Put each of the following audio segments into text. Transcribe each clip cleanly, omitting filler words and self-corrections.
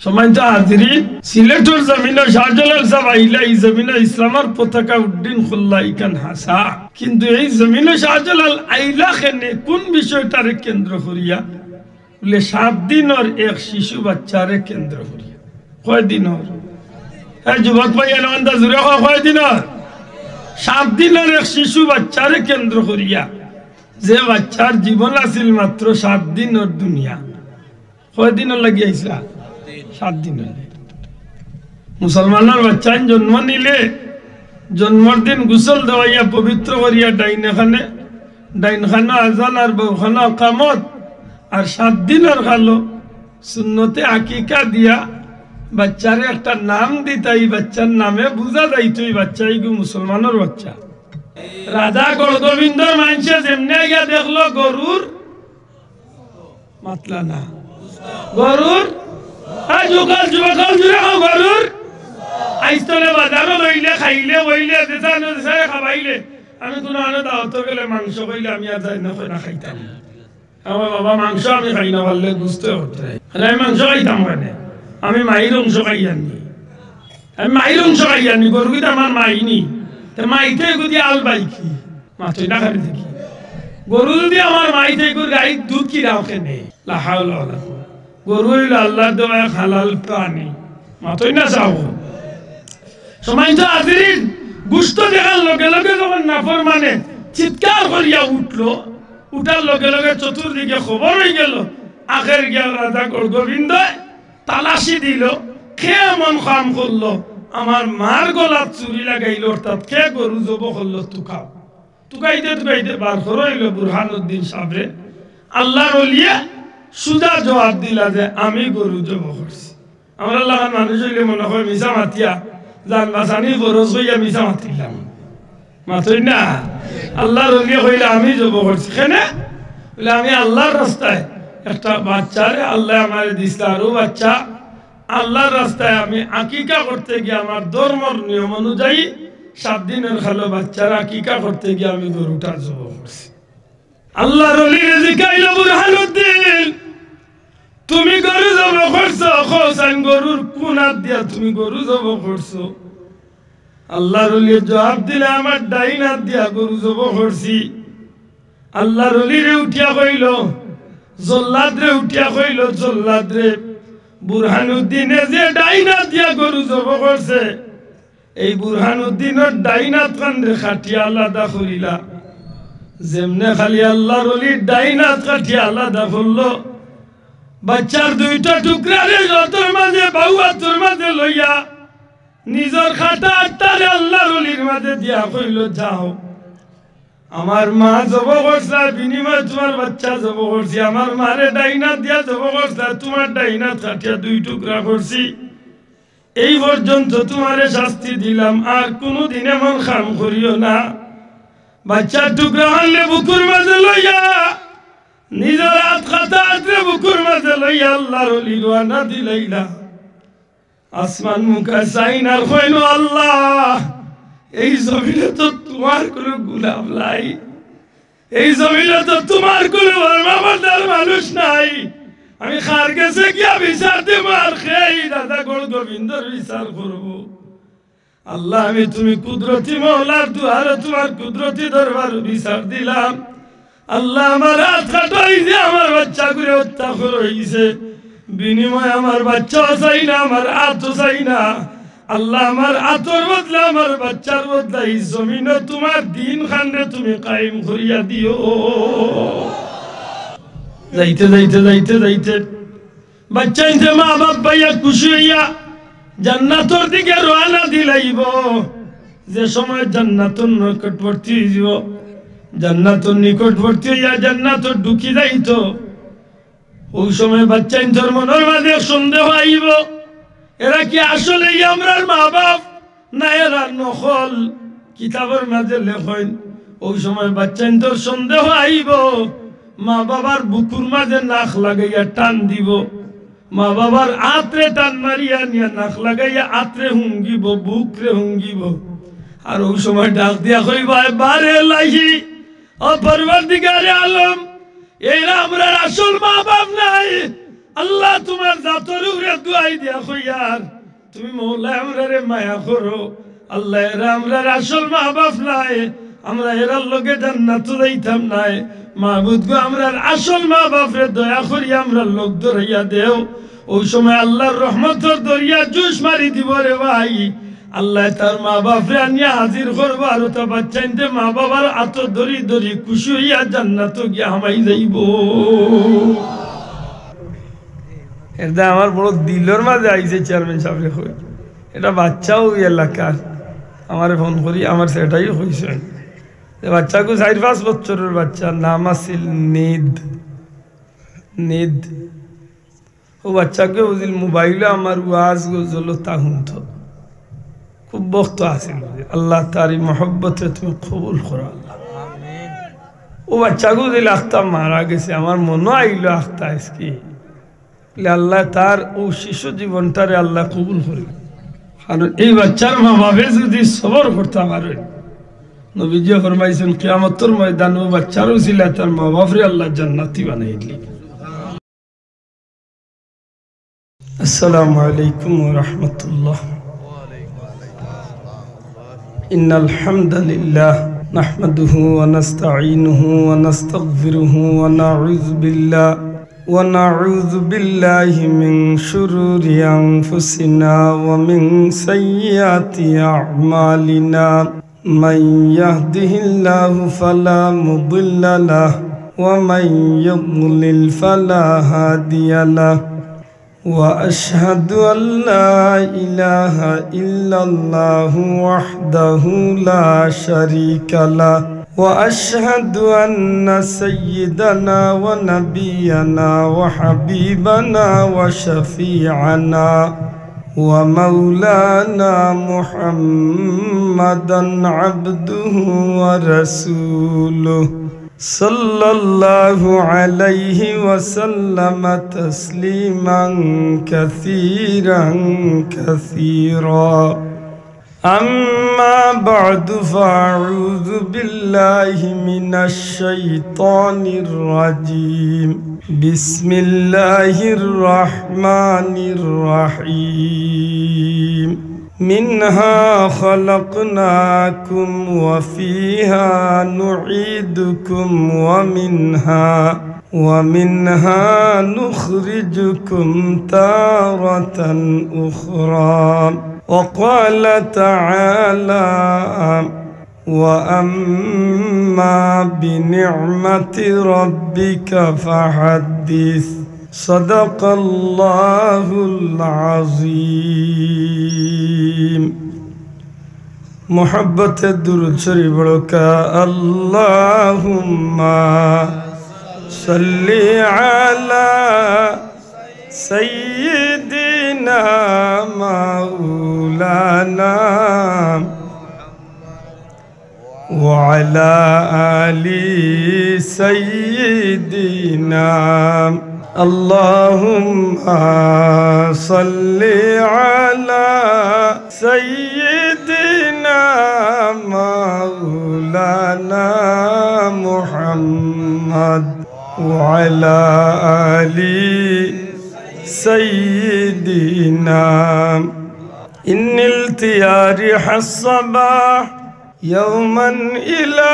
সম্মানিত হাজিরিন, সিলেটের জমিনে শাহজালাল সাহেব আইলা এই জমিনে ইসলামের পতাকা উড্ডীন খুল্লা ইকান হাসা, কিন্তু এই জমিনে শাহজালাল আইলা খেনে কোন বিষয়টারে কেন্দ্র করিয়া বলে 7 দিনের এক শিশু বাচ্চারে কেন্দ্র করিয়া। কয় দিনের? হ্যাঁ যুবক ভাই আনন্দা জুড়ে কয় দিনের? 7 দিনের এক শিশু বাচ্চারে কেন্দ্র করিয়া, যে বাচ্চার জীবন আছিল মাত্র 7 দিনের দুনিয়া। কয় দিনের লাগিয়েছিল? 7 দিন। মুসলমানের বাচ্চা জন্ম নিলে জন্মর দিন গোসল দেওয়াইয়া পবিত্র করিয়া ডাইনখানা আজান আর বউখানা কামত আর 7 দিনের খালো সুন্নতে আকিকা দিয়া বাচ্চারে একটা নাম দিতা। এই বাচ্চার নামে বুঝা যাইতো এই বাচ্চা এইগু মুসলমানের বাচ্চা। রাধা গোবিন্দর মানুষে যেমনে গিয়া দেখলো গরুর মাতলা না, গরুর গরুর আইস্তলে বাজারও লইলে খাইলে বইলে দেশায় খাবাইলে। আমি কোনো আনে দাওয়াত গেলে মাংস খাইলে আমি আর যাই না খাইতাম। আমার বাবা মাংস আমি খাই না পারলে বুঝতে হতে আমি মাংস খাইতাম কেনে? আমি মাইর অংশ খাই আনি, আমি মাইর অংশ খাই আনি। গরু কিন্তু আমার মাইনি, মাইতে যদি আল বাইকি মাছই না খাবি দেখি। গরু যদি আমার মাইতে গাড়ির দুধ কি দাও কেনে? গরু হইল আল্লাহ দেওয়া হালাল প্রাণী, মাতই না চাও। সময়তো হাজিরিন, গুস্ত দেখার লগে লগে যখন নাফরমানে চিৎকার করিয়া উঠলো, উঠার লগে লগে চতুর্দিকে খবর হয়ে গেল। আখের গিয়া রাজা গোবিন্দ তালাশি দিল, কে এমন কাম করলো আমার মার গলাত চুরি লাগাইল, অর্থাৎ কে গরু জব করলো তুকাও। তুকাইতে বার করে হইল বুরহানুদ্দিন সাবরে। আল্লাহর ওলিয়া সুজা জবাব দিলা যে আমি গরু জব করছি। আমার আল্লাহ মানুষ হইলে মনে হয় মিশা মাতিয়া জান বাসানি বরস হইয়া মিশা মাতিলাম, মাতই না। আল্লাহর ওলিয়া হইলে আমি জব করছি কেনে বলে আমি আল্লাহর রাস্তায় একটা বাচ্চারে আল্লাহ আমার দিছিল, আরো বাচ্চা আল্লাহর রাস্তায় আমি আকিকা করতে গিয়ে আমার ধর্মর নিয়ম অনুযায়ী 7 দিনের খালো বাচ্চারা আকিকা করতে গিয়ে আমি গরুটা জব করছি। আল্লাহর ওলির জিকাইল বুরহানুদ্দিন তুমি গরু জব করছো? খোসান গরুর কোন হাত দিয়া তুমি গরু জব করছো? আল্লাহর ওলির জবাব দিলে আমার ডাইন হাত দিয়া গরু জব করছি। আল্লাহর ওলিরে উঠিয়া কইল, জল্লাদরে উঠিয়া কইল, জল্লাদরে বুরহানুদ্দিনে যে ডাইন হাত দিয়া গরু জব করছে, এই বুরহানুদ্দিনের ডাইন হাত কান্দে খাটিয়া আলাদা করিলা। যেমনে খালি আল্লাহর ওলির ডাইন হাত কাটিয়া আলাদা করলো, বাচ্চার 2টা টুকরারে যতর মাঝে বাউয়া তোর মাঝে লইয়া নিজের খাটা আটটারে আল্লাহর ওলির মাঝে দিয়া কইল, যাও আমার মা জব করছে বিনিময় তোমার বাচ্চা জব করছি। আমার মারে ডাইনা দিয়া জব করছে, তোমার ডাইনা কাটিয়া 2 টুকরা করছি। এই পর্যন্ত তোমারে শাস্তি দিলাম, আর কোনদিন এমন কাম করিও না। বাচ্চার টুকরা আনলে বুকুর মাঝে লইয়া নিজের হাত খাতা আটরে বুকুর মাঝে লইয়া আল্লাহর ওলি রওনা দিলাইলা। আসমান মুখা চাইনার কইল, আল্লাহ এই জমিনে তো তোমার কোনো গুলাম নাই, এই জমিনে তো তোমার কোনো মামাদার মানুষ নাই। আমি খার গেছে গিয়া বিচার দেব আর খেয়ে দাদা গোবিন্দর বিচার করবো। আল্লাহ আমি তুমি কুদরতি মৌলার দুয়ারে তোমার কুদরতি দরবার বিচার দিলাম। আল্লাহ আমার হাত কাটাই যে আমার বাচ্চা করে অত্যাচার হয়েছে, বিনিময় আমার বাচ্চা চাই না, আমার হাতও চাই না। আল্লাহ আমার হাতর বদলা আমার বাচ্চার বদলা এই জমিনে তোমার দিন খান্ডে তুমি কায়েম করিয়া দিও। যাইতে যাইতে যাইতে যাইতে বাচ্চা ইনতে মা বাপ ভাইয়া খুশি হইয়া জান্নাতর দিকে রওনা দিলাইব। যে সময় জান্নাতর নিকটবর্তী হইব, জান্নাতর নিকটবর্তী হইয়া জান্নাতর ঢুকি যাইত, ওই সময় বাচ্চা ইনতর মনের মাঝে সন্দেহ আইব, এরা কি আসলে আমরার মা বাপ না এরা নকল কিতাবের মাঝে লেখেন। ওই সময় বাচ্চা ইনতর সন্দেহ আইব, মা বাবার বুকুর মাঝে নাক লাগাইয়া টান দিব, মা বাবার আত্রে টান মারিয়া নিয়া নাক লাগাইয়া আত্রে হুঙ্গিব, বুকরে হুঙ্গিব। আর ওই সময় ডাক দিয়া কইব, বারে লাহি ও পরওয়ারদিগারে আলম, এরা আমরা আসল মা বাপ নাই, আল্লাহ তোমার জাতর উপরে দুয়াই দিয়া কইয়ার তুমি মৌলা আমরারে মায়া করো আল্লাহ এরা আমরার আসল মা বাপ নাই আমরা এরার লগে জান্নাত যাইতাম নাই মাহবুদ গো আমরার আসল মা বাপরে দয়া করি আমরা লোক ধরাইয়া দেও ওই সময় আল্লাহর রহমতের দরিয়া জুস মারি দিব রে ভাই আল্লাহ তার মা বাপরে আনিয়া হাজির করবো আর তা বাচ্চাইতে মা বাবার আত ধরি ধরি খুশি হইয়া জান্নাত গিয়া হামাই যাইব এটা আমার বড় দিলের মাঝে আইছে চেয়ারম্যান সাহেব কই এটা বাচ্চাও এলাকার আমার ফোন করি আমার সেটাই হয়েছে বাচ্চাকে 4-5 বছরের বাচ্চা নাম আছিল নিদ ও বাচ্চাকে বুঝিল মোবাইলে আমার ওয়াজ গজল তা শুনত খুব বক্ত আছিল আল্লাহ তারি মহব্বতে তুমি কবুল করো আল্লাহ ও বাচ্চাকে বুঝিল আখতা মারা গেছে আমার মনে আইলো আখতা আজকে আল্লাহ তার ও শিশু জীবনটারে আল্লাহ কবুল করে কারণ এই বাচ্চার মা বাপে যদি সবর করতে পারে নবীজি ফরমাইছেন কিয়ামতের ময়দানে ও বাচ্চার উসিলায় তার মা বাপরে আল্লাহ জান্নাতি বানাই দিলেন আসসালামু আলাইকুম ওয়া রাহমাতুল্লাহ ইন্নাল হামদালিল্লাহ নাহমাদুহু ওয়া নাস্তাঈনুহু ওয়া নাস্তাগফিরুহু ওয়া নাউযু বিল্লাহ ونعوذ بالله من شرور أنفسنا ومن سيئات أعمالنا من يهده الله فلا مضل له ومن يضلل فلا هادي له وأشهد أن لا إله إلا الله وحده لا شريك له وأشهد أن سيدنا ونبينا وحبيبنا وشفيعنا ومولانا محمدا عبده ورسوله صلى الله عليه وسلم تسليما كثيرا كثيرا أما بعد فأعوذ بالله من الشيطان الرجيم بسم الله الرحمن الرحيم منها خلقناكم وفيها نعيدكم ومنها نخرجكم تارة أخرى وقال تعالى وأما بنعمة ربك فحدث صدق الله العظيم محبت الدرود شريف لك اللهم صل على سيدنا مولانا وعلى آل سيدنا اللهم صل على سيدنا مولانا محمد وعلى آل سيدنا إن التيارح الصباح يوما إلى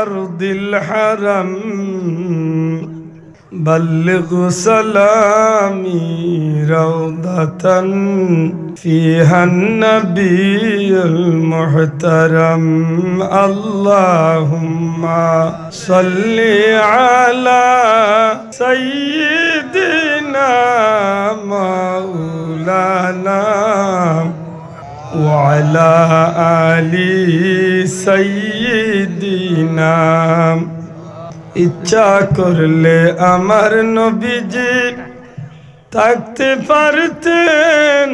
أرض الحرم بلغ سلامي روضة فيها النبي المحترم اللهم صل على سيدنا مولانا وعلى آل سيدنا ইচ্ছা করলে আমার নবীজি থাকতে পারতেন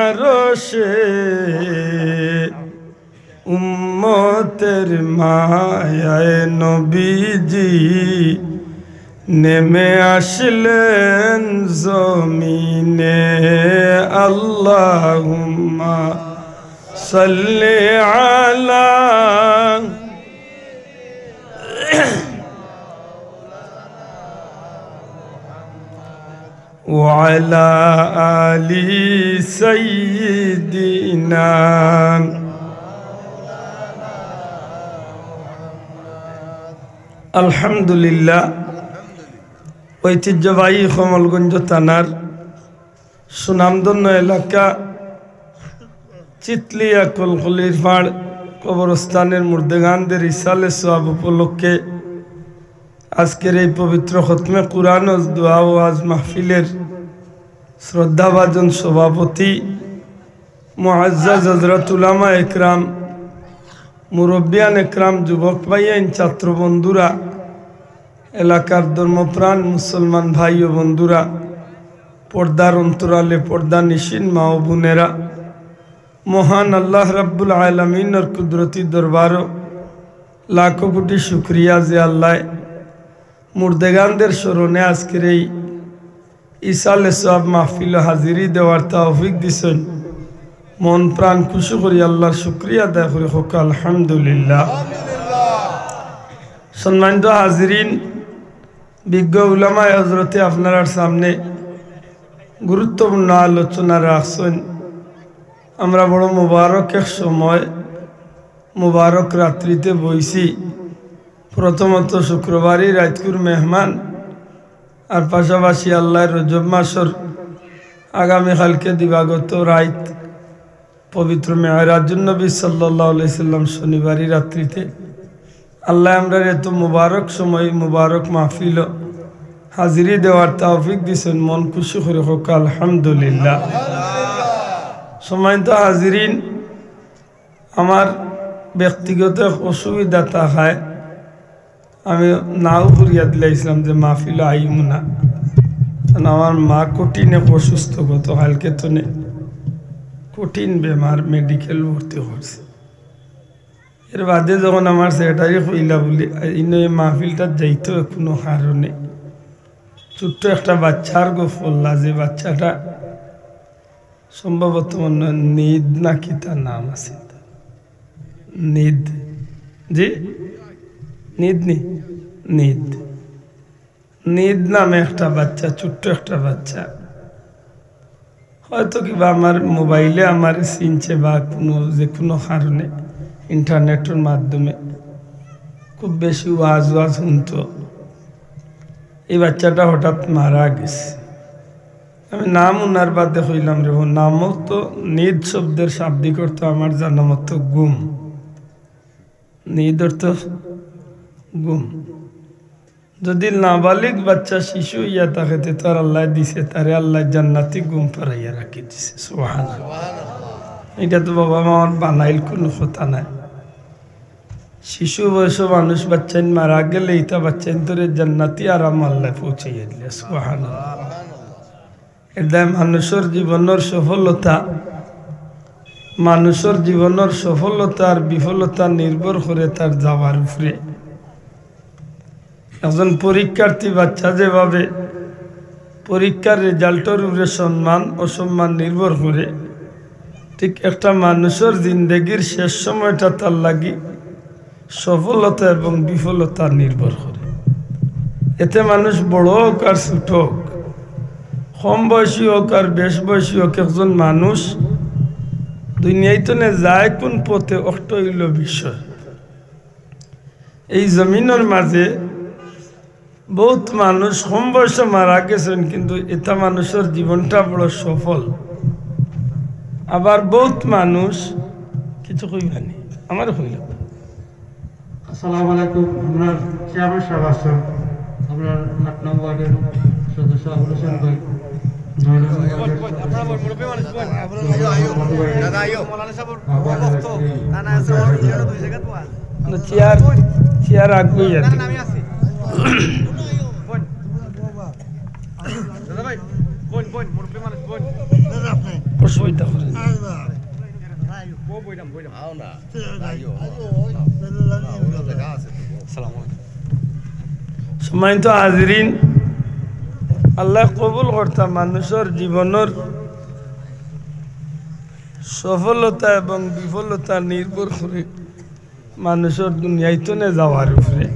আরশে উম্মতের মায়ায় নবীজি নেমে আসলেন জমিনে আল্লাহুম্মা সাল্লি আলা وعلى آل سيدنا আলহামদুলিল্লাহ। ঐতিহ্যবাহী কমলগঞ্জ থানার সুনামধন্য এলাকা চিতলিয়া কলকলির পাড় কবরস্থানের মুর্দেগানদের ইসালে সোয়াব উপলক্ষে আজকের এই পবিত্র খতমে কুরআন ও দোয়া ও ওয়াজ মাহফিলের শ্রদ্ধাভাজন সভাপতি মুআজ্জাজ হযরত উলামা একরাম, মুরব্বিয়ান একরাম, যুবক ভাইয়ান, ছাত্র বন্ধুরা, এলাকার ধর্মপ্রাণ মুসলমান ভাই ও বন্ধুরা, পর্দার অন্তরালে পর্দা নিশিন মা ও বোনেরা, মহান আল্লাহ রাব্বুল আলামিনের কুদরতি দরবারও লাখো কোটি শুকরিয়া যে আল্লাহ মুর্দেগানদের স্মরণে আজকের এই ইসালে সোয়াব মাহফিল হাজিরি দেওয়ার তৌফিক দিছেন। মন প্রাণ খুশি করি আল্লাহর শুকরিয়া আদায় করি হোক আলহামদুলিল্লাহ। সম্মানিত হাজিরিন, বিজ্ঞ উলামায়ে হযরতে আপনার সামনে গুরুত্বপূর্ণ আলোচনা রাখছেন। আমরা বড় মুবারক এক সময় মুবারক রাত্রিতে বইছি। প্রথমত শুক্রবারই রাতকুর মেহমান, আর পাশাপাশি আল্লাহর রজব মাসর আগামীকালকে দিবাগত রাত পবিত্র মেরাজুন নবী সাল্লাল্লাহু আলাইহি সাল্লাম শনিবারই রাত্রিতে আল্লাহ আমরা এত মুবারক সময় মুবারক মাহফিল হাজিরি দেওয়ার তৌফিক দিছেন। মন খুশি করে হোক আলহামদুলিল্লাহ। সম্মানিত হাজিরিন, আমার ব্যক্তিগত অসুবিধা থাকায় আমি নাও করিয়া দিলাইছিলাম যে মাহফিল আইমু না, আমার মা কঠিন অসুস্থ, গতকালকে তো কঠিন বেমার, মেডিকেল ভর্তি করছে। এর বাদে যখন আমার সেক্রেটারি কইলা বলি ইনো এই মাহফিলটা যাইতো কোনো কারণে, ছোট্ট একটা বাচ্চার গো ফল্লা, যে বাচ্চাটা সম্ভবত নিদ নাকি তার নাম আছে, নিদ, জি নিদ নিদ নিদ নামে একটা বাচ্চা, ছোট্ট একটা বাচ্চা, হয়তো কিবা আমার মোবাইলে আমার চিনছে বা যে কোনো কারণে ইন্টারনেটের মাধ্যমে খুব বেশি ওয়াজ শুনতো। এই বাচ্চাটা হঠাৎ মারা গেছে। আমি নাম উনার বাদে হইলাম রে, নামও তো নিদ শব্দের শাব্দিক অর্থ আমার জানা মতো গুম, নিদ অর্থ গুম। যদি নাবালিক বাচ্চা শিশু ইয়া থাকে তার আল্লাহ দিছে, তারে আল্লাহ জান্নাতি গুম পারাইয়া রাখি দিছে। সুবহানাল্লাহ। এটা তো বাবা আমার বানাইল কোনো কথা নাই। শিশু বয়স মানুষ বাচ্চাইন মারা গেলে ইতা বাচ্চাইন তোরে জান্নাতি আরাম আল্লাহ পৌঁছাইয়া দিলে। সুবহানাল্লাহ। এটা মানুষের জীবনের সফলতা, মানুষের জীবনের সফলতা আর বিফলতা নির্ভর করে তার যাওয়ার উপরে। একজন পরীক্ষার্থী বাচ্চা যেভাবে পরীক্ষার রেজাল্টের উপরে সম্মান অসম্মান নির্ভর করে, ঠিক একটা মানুষের জিন্দগির শেষ সময়টা তার লাগি সফলতা এবং বিফলতা নির্ভর করে। এতে মানুষ বড় হোক আর ছোট হোক, কম বয়সী হোক আর বেশ বয়সী হোক, একজন মানুষ দুনিয়াতে যায় কোন পথে অষ্ট হইল বিষয়। এই জমিনের মাঝে বহুত মানুষ কম বয়সে মারা গেছেন, কিন্তু এটা মানুষের জীবনটা বড় সফল। আবার বহুত মানুষ কিছু কইবানি আমার হইল। আসসালামু আলাইকুম। আপনার চেয়ারম্যান সাহেব আসছেন, আপনার ৮ নম্বর ওয়ার্ডের সদস্য আবুল হোসেন ভাই, ৯ নম্বর চেয়ার আগুই অসুবিধা করে সম্মানিত হাজিরিন, আল্লাহ কবুল করতা মানুষের জীবনের সফলতা এবং বিফলতা নির্ভর করে মানুষের দুনিয়াইতে যাওয়ার উপরে।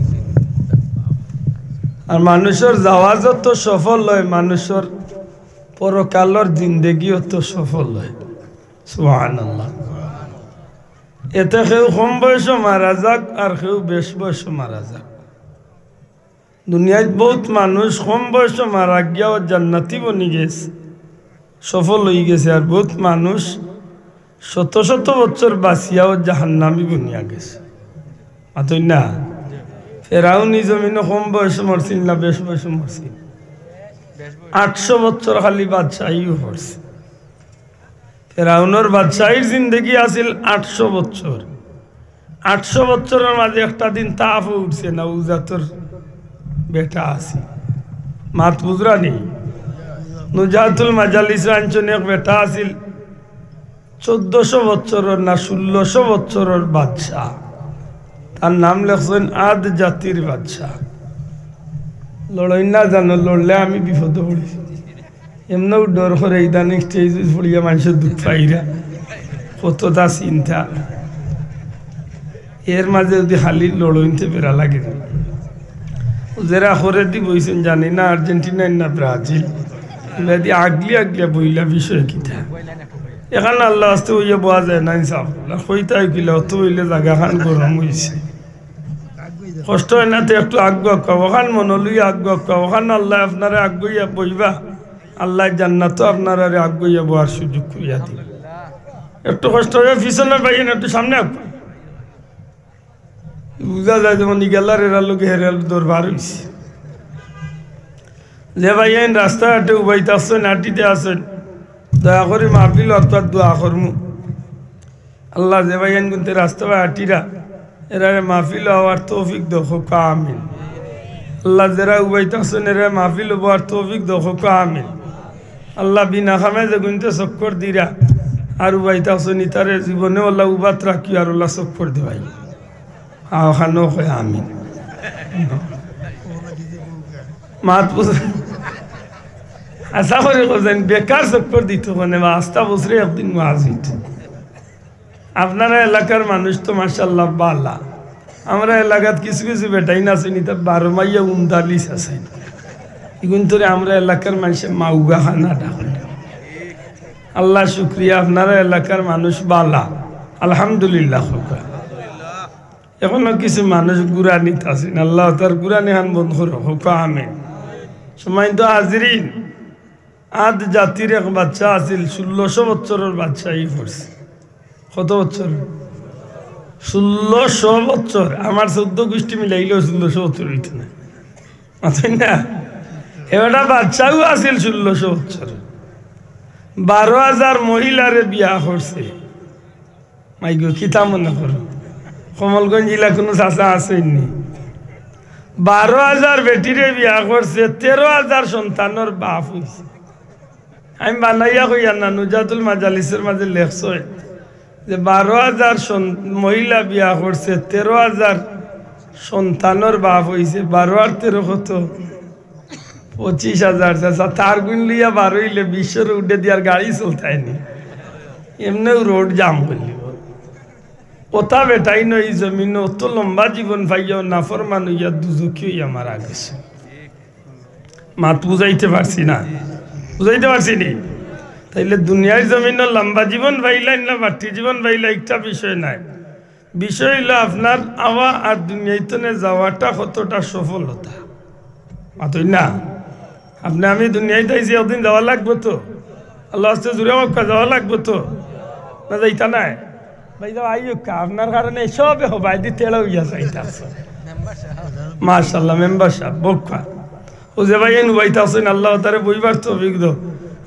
আর মানুষের যাওয়া যত সফল হয়, মানুষের পরকালর জিন্দেগিও তো সফল হয়। সুবহানাল্লাহ। এতে কেউ কম বয়সে মারা যাক আর কেউ বেশ বয়সে মারা যাক। দুনিয়ায় বহুত মানুষ কম বয়সে মারা গিয়াও জান্নাতি বনি গেছে, সফল হয়ে গেছে, আর বহুত মানুষ শত শত বছর বাঁচিয়াও জাহান্নামী বনিয়া গেছে। মাতই না, ফেরাউন জমিনে কম বয়সে মরছিল না বেশ বয়সে মরছিল? 800 বছর খালি বাদশাহীও করছে। ফেরাউনের বাদশাহীর জিন্দগি আছিল 800 বছর। 800 বছরের মাঝে একটা দিন তাপ উঠছে না, উজাতর বেটা আছে, মাত বুঝরা নেই, নুজাতুল মাজালিস অঞ্চলে এক বেটা আছিল 1400 বছরের না 1600 বছরের বাদশাহ। তার নাম লেখছেন আদ জাতির বাদশাহ। লড়াই না জানো, লড়লে আমি বিপদে পড়েছি। এমনও ডর করে ইদানিং স্টেজ পড়িয়া মানুষের দুঃখ পাইরা কতটা চিন্তা। এর মাঝে যদি খালি লড়ইতে বেড়া লাগে, যারা করে দি বইছেন জানি না আর্জেন্টিনা না ব্রাজিল, এদি আগলি আগলিয়া বইলা বিষয় কিতা এখানে আল্লাহ আসতে হইয়া বোয়া যায় না। ইনসাফ হইতাই কিলা অত হইলে জায়গাখান গরম হয়েছে, কষ্ট হয় না তো একটু আগ্রহ ওখান মনলুই আগ্রহ ওখান আল্লাহ আপনারা আগ্রহিয়া বইবা, আল্লাহ জান্নাত আপনারা আগ্রহিয়া বোয়ার সুযোগ করিয়া দিন। একটু কষ্ট হয়ে পিছনে পাইয়েন, একটু সামনে আঁকবা বুঝা যায় যেমন গেলার এরা লোক হেরাল দরবার হয়েছে। যে ভাইয়েন রাস্তাঘাটে উবাইতে আসছেন, হাঁটিতে আসেন, দয়া করে মাহফিল অর্থাৎ দোয়া করমু আল্লাহ যে ভাইয়েন কিন্তু রাস্তা বা হাঁটিরা এরা মাহফিল হওয়ার তৌফিক দেখো আমিন। আল্লাহ যারা উবাইতে আসছেন এরা মাহফিল হওয়ার তৌফিক দেখো আমিন। আল্লাহ বিনা খামে যে গুনতে চক্কর দিরা আর উবাইতে আসছেন তারে জীবনে আল্লাহ উবাত রাখি আর আল্লাহ চক্কর দেওয়াই ওখানেও হয় আমিন। মাত আশা করে বলছেন বেকার চক্কর দিত মানে আস্থা বছরে একদিন মাজিদ। আপনারা এলাকার মানুষ তো মাশাআল্লাহ বালা, আমরা এলাকাত কিছু কিছু বেটাই না চিনি তা 12 মাইয়া 39 আছে, এগুন ধরে আমরা এলাকার মানুষে মাউগা খানা ডাকেন। আল্লাহ শুক্রিয়া, আপনারা এলাকার মানুষ বালা আলহামদুলিল্লাহ। এখনো কিছু মানুষ গুরানিত আছেন, আল্লাহ তার গুরানি হান বন্ধ হোক আমিন। সময় তো হাজিরিন, আদ জাতির এক বাচ্চা আছিল 1600 বছরের বাচ্চাই পড়ছে। কত বছর? 1600 বছর। আমার 14 গোষ্ঠী মিলাইলেও 1600 বছর হইত না, না? এবার বাচ্চাও আছিল 1600 বছর। 12,000 মহিলারে বিয়া করছে। মাইগো কিতা মনে করো, কমলগঞ্জ জেলা কোনো চাষা আসেননি? 12,000 বেটিরে বিয়া করছে, 13,000 সন্তানের বাপ হয়েছে। আমি বানাইয়া কইয়া না, নুজাতুল মাজালিসের মাঝে লেখছ যে 12,000 মহিলা বিয়া করছে, 13,000 সন্তানের বাপ হয়েছে। 12 আর 13 কত? 25,000। তার গুণ লিয়া 12 হইলে 20 উঠে দিয়ার গাড়ি চলতায়নি, এমনিও রোড জাম করলি। ওটা বেটাই নয় জমিন অত লম্বা জীবন পাইয়াও নাফরমান হইয়া দুজকি হইয়া মারা গেছে। মাত বুঝাইতে পারছি না, বুঝাইতে পারছি নি? তাইলে দুনিয়ার জমিন লম্বা জীবন পাইলেন না বাড়তি জীবন পাইলে একটা বিষয় নাই। বিষয় হইল আপনার আওয়া আর দুনিয়াতে যাওয়াটা কতটা সফলতা। মাতই না, আপনি আমি দুনিয়াতে আইসি একদিন যাওয়া লাগবো তো, আল্লাহ আস্তে জুড়ে মক্কা যাওয়া লাগবো তো, না যাইতা নাই? ভাই যাও আইকা, আপনার কারণে সবে হবাই দিতে হইয়া যাইতা মাশাআল্লাহ। মেম্বার সাহেব বক্কা ও যে ভাই এনু বাইতে আছেন, আল্লাহ তারে বইবার তো অভিজ্ঞ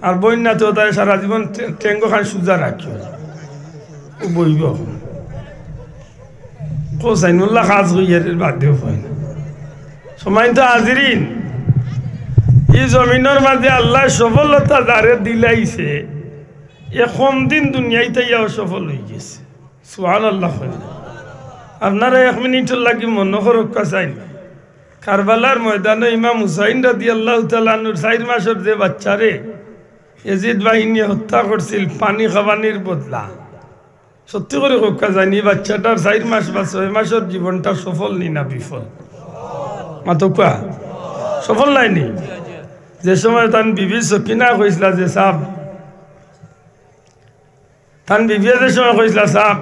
আর বই না তো তারে সারা জীবন টেঙ্গো খান সুজা রাখিও ও বইব। কোসাইনুল্লাহ খাস হইয়ার বাদেও হয় না। সময় তো হাজিরিন, এই জমিনের মাঝে আল্লাহ সফলতা যারে দিলাইছে এ কম দিন দুনিয়াইতে ইয়াও সফল হয়ে গেছে। সুবহানাল্লাহ। আপনারা 1 মিনিটের লাগি মনে রক্ষা চাই। কারবালার ময়দানে ইমাম হুসাইন রাদিয়াল্লাহু তাআলা আনহুর 4 মাসের যে বাচ্চারে ইয়াজিদ বাহিনী হত্যা করছিল পানি খাবানির বদলা, সত্যি করে রক্ষা যায়নি বাচ্চাটার 4 মাস বা 6 মাসের জীবনটা সফল নি না বিফল? মাতকা সফল নাইনি। যে সময় তান বিবি সকিনা কইসলা যে সাপ তান বিবি যে সময় কইসলা সাপ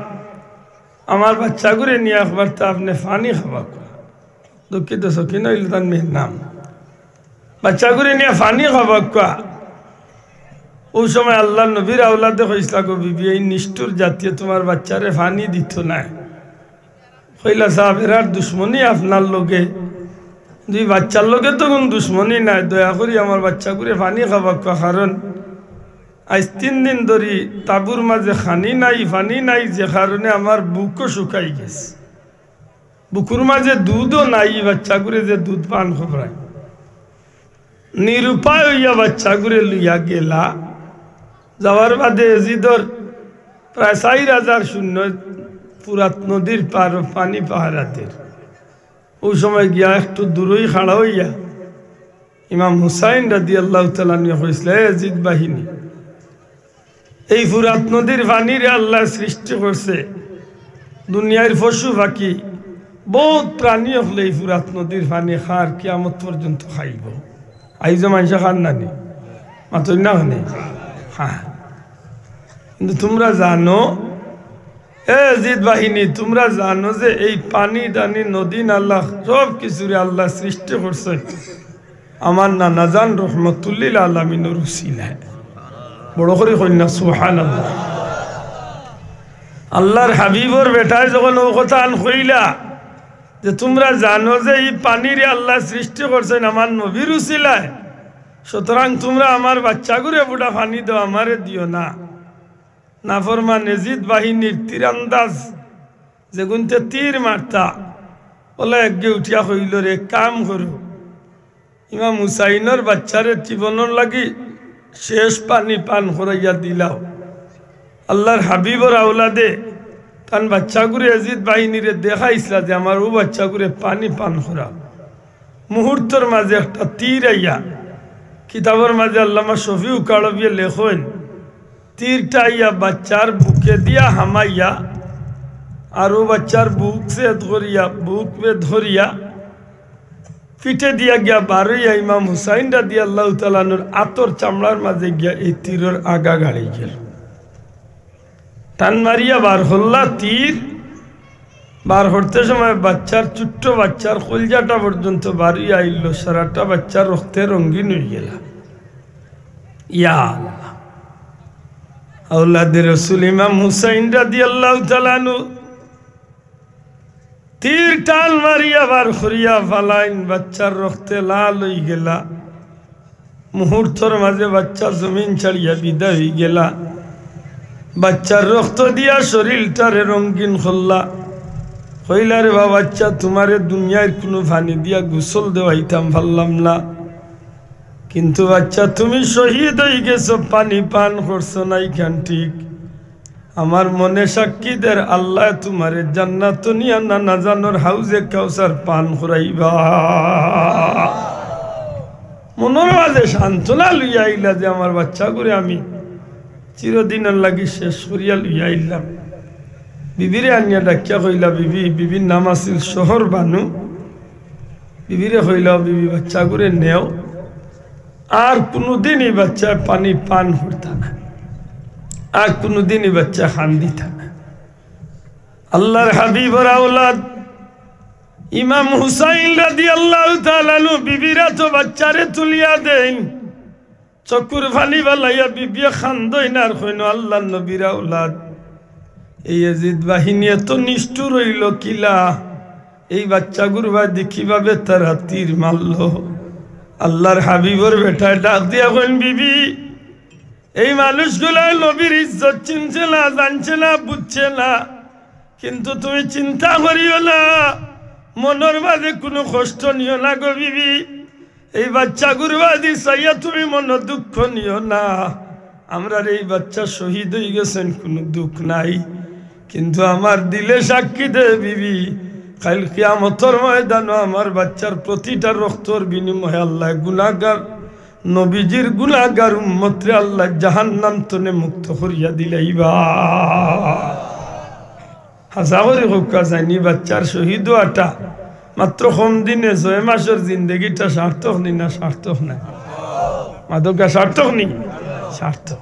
আমার বাচ্চাগুলো নিয়ে একবার তা আপনি পানি খাওয়া দুঃখিত সকিনা হইল তার মেয়ের নাম বাচ্চাগুলো নিয়ে পানি খাওয়া কোয়া ওই সময় আল্লাহ নবীর আওলাদে কইসলা গো বিবি এই নিষ্ঠুর জাতীয় তোমার বাচ্চারে পানি দিত না কইলা সাহেব এরার দুশ্মনী আপনার লোকে দুই বাচ্চার লোকে তো কোন দুশ্মনী নাই দয়া করি আমার বাচ্চাগুলো পানি খাওয়া কোয়া কারণ আজ 3 দিন ধরে তাবুর মাঝে খানি নাই পানি নাই যে কারণে আমার বুকও শুকাই গেছে বুকুর মাঝে দুধও নাই বাচ্চাগুলো যে দুধ পান খবরায় নিরুপায় হইয়া বাচ্চাগুলো লইয়া গেলা যাওয়ার বাদে এজিদর প্রায় 4000 শূন্য পুরাত নদীর পার পানি পাহারাতের ওই সময় গিয়া একটু দূরই খাড়া হইয়া ইমাম হুসাইন রাদিয়াল্লাহু তাআলা নিয়ে কইছিল এজিদ বাহিনী এই ফুরাত নদীর পানিরে আল্লাহ সৃষ্টি করছে দুনিয়ার পশু পাখি বহুত প্রাণী হলে এই ফুরাত নদীর পানি খার কিয়ামত পর্যন্ত খাইব আইজ মানুষ খান নানি মাত্র না হনে হ্যাঁ কিন্তু তোমরা জানো জিদ বাহিনী তোমরা জানো যে এই পানি দানি নদী নাল্লাহ সব কিছুরে আল্লাহ সৃষ্টি করছে আমার নানাজান রহমতুল্লিল আলামিনের উসিলায় বড় করে কন্যা সুবহানাল্লাহ আল্লাহর হাবিবর বেটায় যখন ও কথা আন কইলা যে তোমরা জানো যে এই পানিরে আল্লাহ সৃষ্টি করছেন আমার নবীর উসিলায় সুতরাং তোমরা আমার বাচ্চাগুলো বুড়া পানি দাও আমারে দিও না নাফরমান এজিদ বাহিনীর তীরান্দাজ যে গুনতে তীর মারতা বলে একগে উঠিয়া কইল রে কাম করো ইমাম হুসাইনের বাচ্চারে জীবনের লাগি শেষ পানি পান করাইয়া দিলাও আল্লাহর হাবিবর আওলাদে তান বাচ্চাগুলো এজিদ বাহিনীরে দেখাইছিলা যে আমার ও বাচ্চাগুলো পানি পান করা মুহূর্তের মাঝে একটা তীর আইয়া কিতাবের মাঝে আল্লামা শফিউ কালবিয়ে লেখেন তীরটা আইয়া বাচ্চার বুকে দিয়া হামাইয়া আর ও বাচ্চার বুক সে ধরিয়া বুক পে ধরিয়া পিঠে দিয়া গিয়া বারইয়া ইমাম হুসাইন রাদিয়াল্লাহু তাআলা নূর আতর চামড়ার মাঝে গিয়া এই তীরের আগা গাড়ি গেল টান মারিয়া বার হল্লা তীর বার হতে সময় বাচ্চার ছোট্ট বাচ্চার কলজাটা পর্যন্ত বাড়িয়া আইল সারাটা বাচ্চার রক্তে রঙিন হয়ে গেল ইয়া আল্লাহ আওলাদে রাসূল ইমাম হুসাইন রাদিয়াল্লাহু তাআলা নূ তীর টান মারিয়া বার করিয়া ফালাইন বাচ্চার রক্তে লাল হয়ে গেলা মুহূর্তের মাঝে বাচ্চা জমিন ছাড়িয়া বিদায় হয়ে গেলা বাচ্চার রক্ত দিয়া শরীরটারে রঙিন হল্লা হইলা রে বা বাচ্চা তোমারে দুনিয়ার কোনো পানি দিয়া গোসল দেওয়াইতাম পারলাম না কিন্তু বাচ্চা তুমি শহীদ হয়ে গেছো পানি পান করছো নাই খান ঠিক আমার মনে সাক্ষীদের আল্লাহ তোমারে জান্নাত নিয়া না জানোর হাউজে কাউসার পান করাইবা মনের মাঝে সান্ত্বনা লইয়া আইলা যে আমার বাচ্চা করে আমি চিরদিনের লাগি শেষ করিয়া লইয়া আইলাম বিবিরে আনিয়া ডাকিয়া কইলা বিবির নাম আছিল শহর বানু বিবিরে কইলা বিবি বাচ্চা করে নেও আর কোনোদিনই বাচ্চা পানি পান করতা না আর কোনোদিনই বাচ্চা খান দিতা না আল্লাহর হাবিবর আওলাদ ইমাম হুসাইন রাদিয়াল্লাহু তাআলা নু বিবিরা তো বাচ্চারে তুলিয়া দেন চকুর পানি বালাইয়া বিবিয়া খান্দই না আর কইনো আল্লাহর নবীর আওলাদ এই ইয়াজিদ বাহিনী এত নিষ্ঠুর হইল কিলা এই বাচ্চাগুর বাদে কিভাবে তারা তীর মারল আল্লাহর হাবিবর বেটায় ডাক দিয়া কইন বিবি এই মানুষগুলা নবীর ইজ্জত চিনছে না জানছে না বুঝছে না কিন্তু তুমি চিন্তা করিও না মনের মাঝে কোনো কষ্ট নিও না গো বিবি এই বাচ্চাগুর বাদে চাইয়া তুমি মন দুঃখ নিও না আমরা এই বাচ্চা শহীদ হয়ে গেছেন কোনো দুঃখ নাই কিন্তু আমার দিলে সাক্ষী দে বিবি কাল কিয়ামতের ময়দানে আমার বাচ্চার প্রতিটা রক্তর বিনিময়ে আল্লাহ গুনাহগার নবীজির গুনাহগার উম্মতরে আল্লাহ জাহান্নাম তনে মুক্ত করিয়া দিলাইবা হাজারে হোকা জানি বাচ্চার শহীদ হওয়াটা মাত্র কম দিনে 6 মাসের জিন্দগিটা সার্থক নি না সার্থক না মাদকা সার্থক নি সার্থক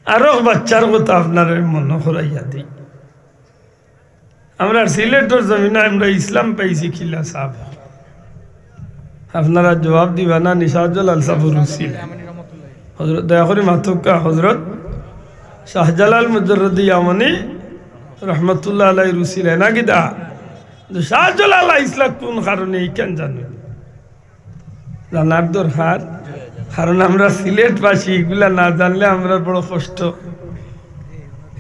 আরো বাচ্চার কথা আপনার মনে করাইয়া দিই আমরা সিলেটের জমিনে আমরা ইসলাম পাইছি খিলা সাহেব আপনারা জবাব দিবা না নিশাউজ্জালাল সাবুর রুসিল হযরত দয়া করে মাতুকা হযরত শাহজালাল মুজাররদি ইয়ামানি রহমতুল্লাহ আলাইহি রুসিল না কিদা শাহজালাল ইসলাম কোন কারণে কেন জানেন জানার দরকার কারণ আমরা সিলেটবাসী এগুলা না জানলে আমরা বড় কষ্ট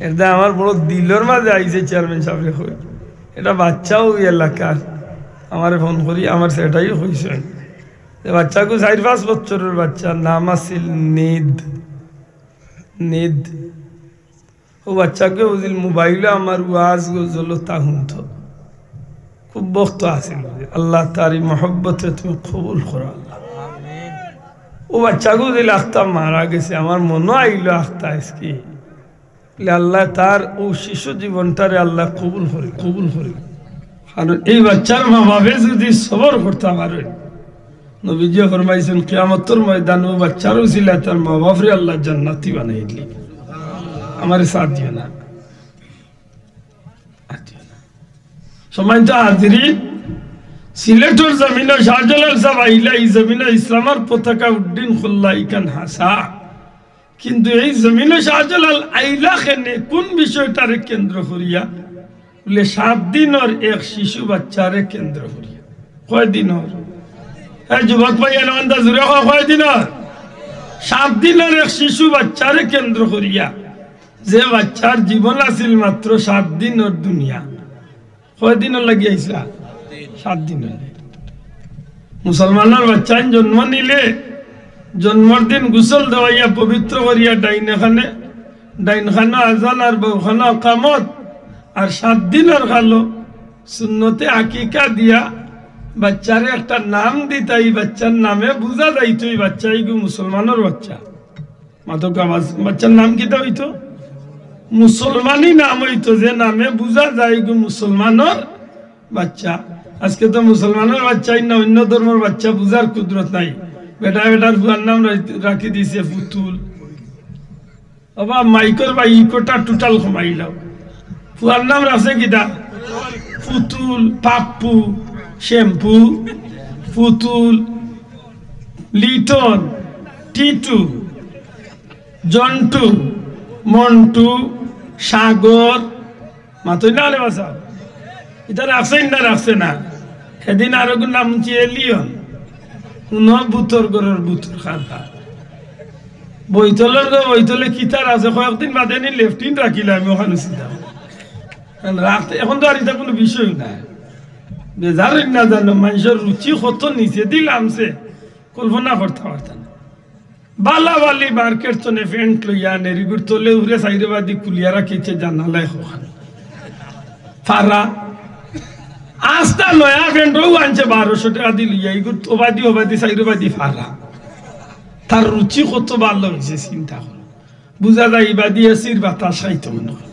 এটা আমার বড় দিলের মাঝে আইছে চেয়ারম্যান সাহেব কই এটা বাচ্চাও এলাকার আমার ফোন করি আমার সেটাই হয়েছে বাচ্চাকে 4-5 বছরের বাচ্চা নাম আছিল নিদ ও বাচ্চাকে বুঝিল মোবাইলে আমার ওয়াজ গজল তা শুনত খুব বক্ত আছিল আল্লাহ তারি মহব্বতে তুমি কবুল করো আল্লাহ ও বাচ্চাকে দিল আখতা মারা গেছে আমার মনে আইলো আখতা আজকে আল্লাহ তার ও শিশু জীবনটারে আল্লাহ কবুল করে কারণ এই বাচ্চার মা বাবা যদি সবর করতে পারে নবীজি ফরমাইছেন কিয়ামতের ময়দানে ও বাচ্চার উসিলায় তার মা বাপরে আল্লাহ জান্নাতি বানাই দিলেন আমার সাথ দিও না সম্মানিত হাজিরিন সিলেটের জমিনে শাহজালাল সাহেব আইলা এই জমিনে ইসলামের পতাকা উড্ডীন খুল্লা ইকান হাসা কিন্তু এই জমিনে শাহজালাল আইলা খেনে কোন বিষয়টারে কেন্দ্র করিয়া বলে 7 দিনের এক শিশু বাচ্চারে কেন্দ্র করিয়া কয় দিনের হ্যাঁ যুবক ভাই আনন্দা জুড়ে কয় দিনের 7 দিনের এক শিশু বাচ্চারে কেন্দ্র করিয়া যে বাচ্চার জীবন আছিল মাত্র 7 দিনের দুনিয়া কয় দিনের লাগিয়েছিল 7 দিনের মুসলমানের বাচ্চা জন্ম নিলে জন্মর দিন গোসল দেওয়াইয়া পবিত্র করিয়া ডাইনখানা আজান আর বউখানা কামত আর 7 দিনের খালো সুন্নতে আকিকা দিয়া বাচ্চারে একটা নাম দিতা এই বাচ্চার নামে বুঝা যাইতো এই বাচ্চা এইগু মুসলমানের বাচ্চা মাতক বাচ্চার নাম কিতা হইতো মুসলমানই নাম হইতো যে নামে বুঝা যায় গো মুসলমানের বাচ্চা আজকে তো মুসলমানের বাচ্চাই না অন্য ধর্মের বাচ্চা বুঝার কুদরত নাই বেটার ফুয়ার নাম রাখি দিছে ফুতুল বাবা মাইকর বা ইকোটা টোটাল কমাইল ফুয়ার নাম রাখছে কিটা ফুতুল পাপ্পু শ্যাম্পু ফুতুল লিটন টিটু জন্টু মন্টু সাগর মাতই না হলে বাসা এটা রাখছে না সেদিন আরো নাম লিওন বুতর গরের বুতর খাতা বইতলে কিতার আছে কয়েকদিন বাদে নি লেফটিন রাখিলাম আমি ওখানে রাখতে এখন তো আর এটা কোনো বিষয় নাই বেজার না জানো মানুষের রুচি কত নিচে দিলামছে কল্পনা করতে পারতাম বালা বালি মার্কেট চনে ফ্যান্ট লইয়া নেরিগুর তোলে উড়ে সাইডবাদি কুলিয়া রাখিছে জানালায় ওখানে ফারা আস্তা নয়া ফ্যান্টও আনছে 1200 টাকা দিয়ে লইয়া এইগুর ওবাদি সাইডবাদি ফারা তার রুচি কত ভালো হয়েছে চিন্তা করো বুঝা যায় ইবাদি এসির বাতাস খাইতো মনে হয়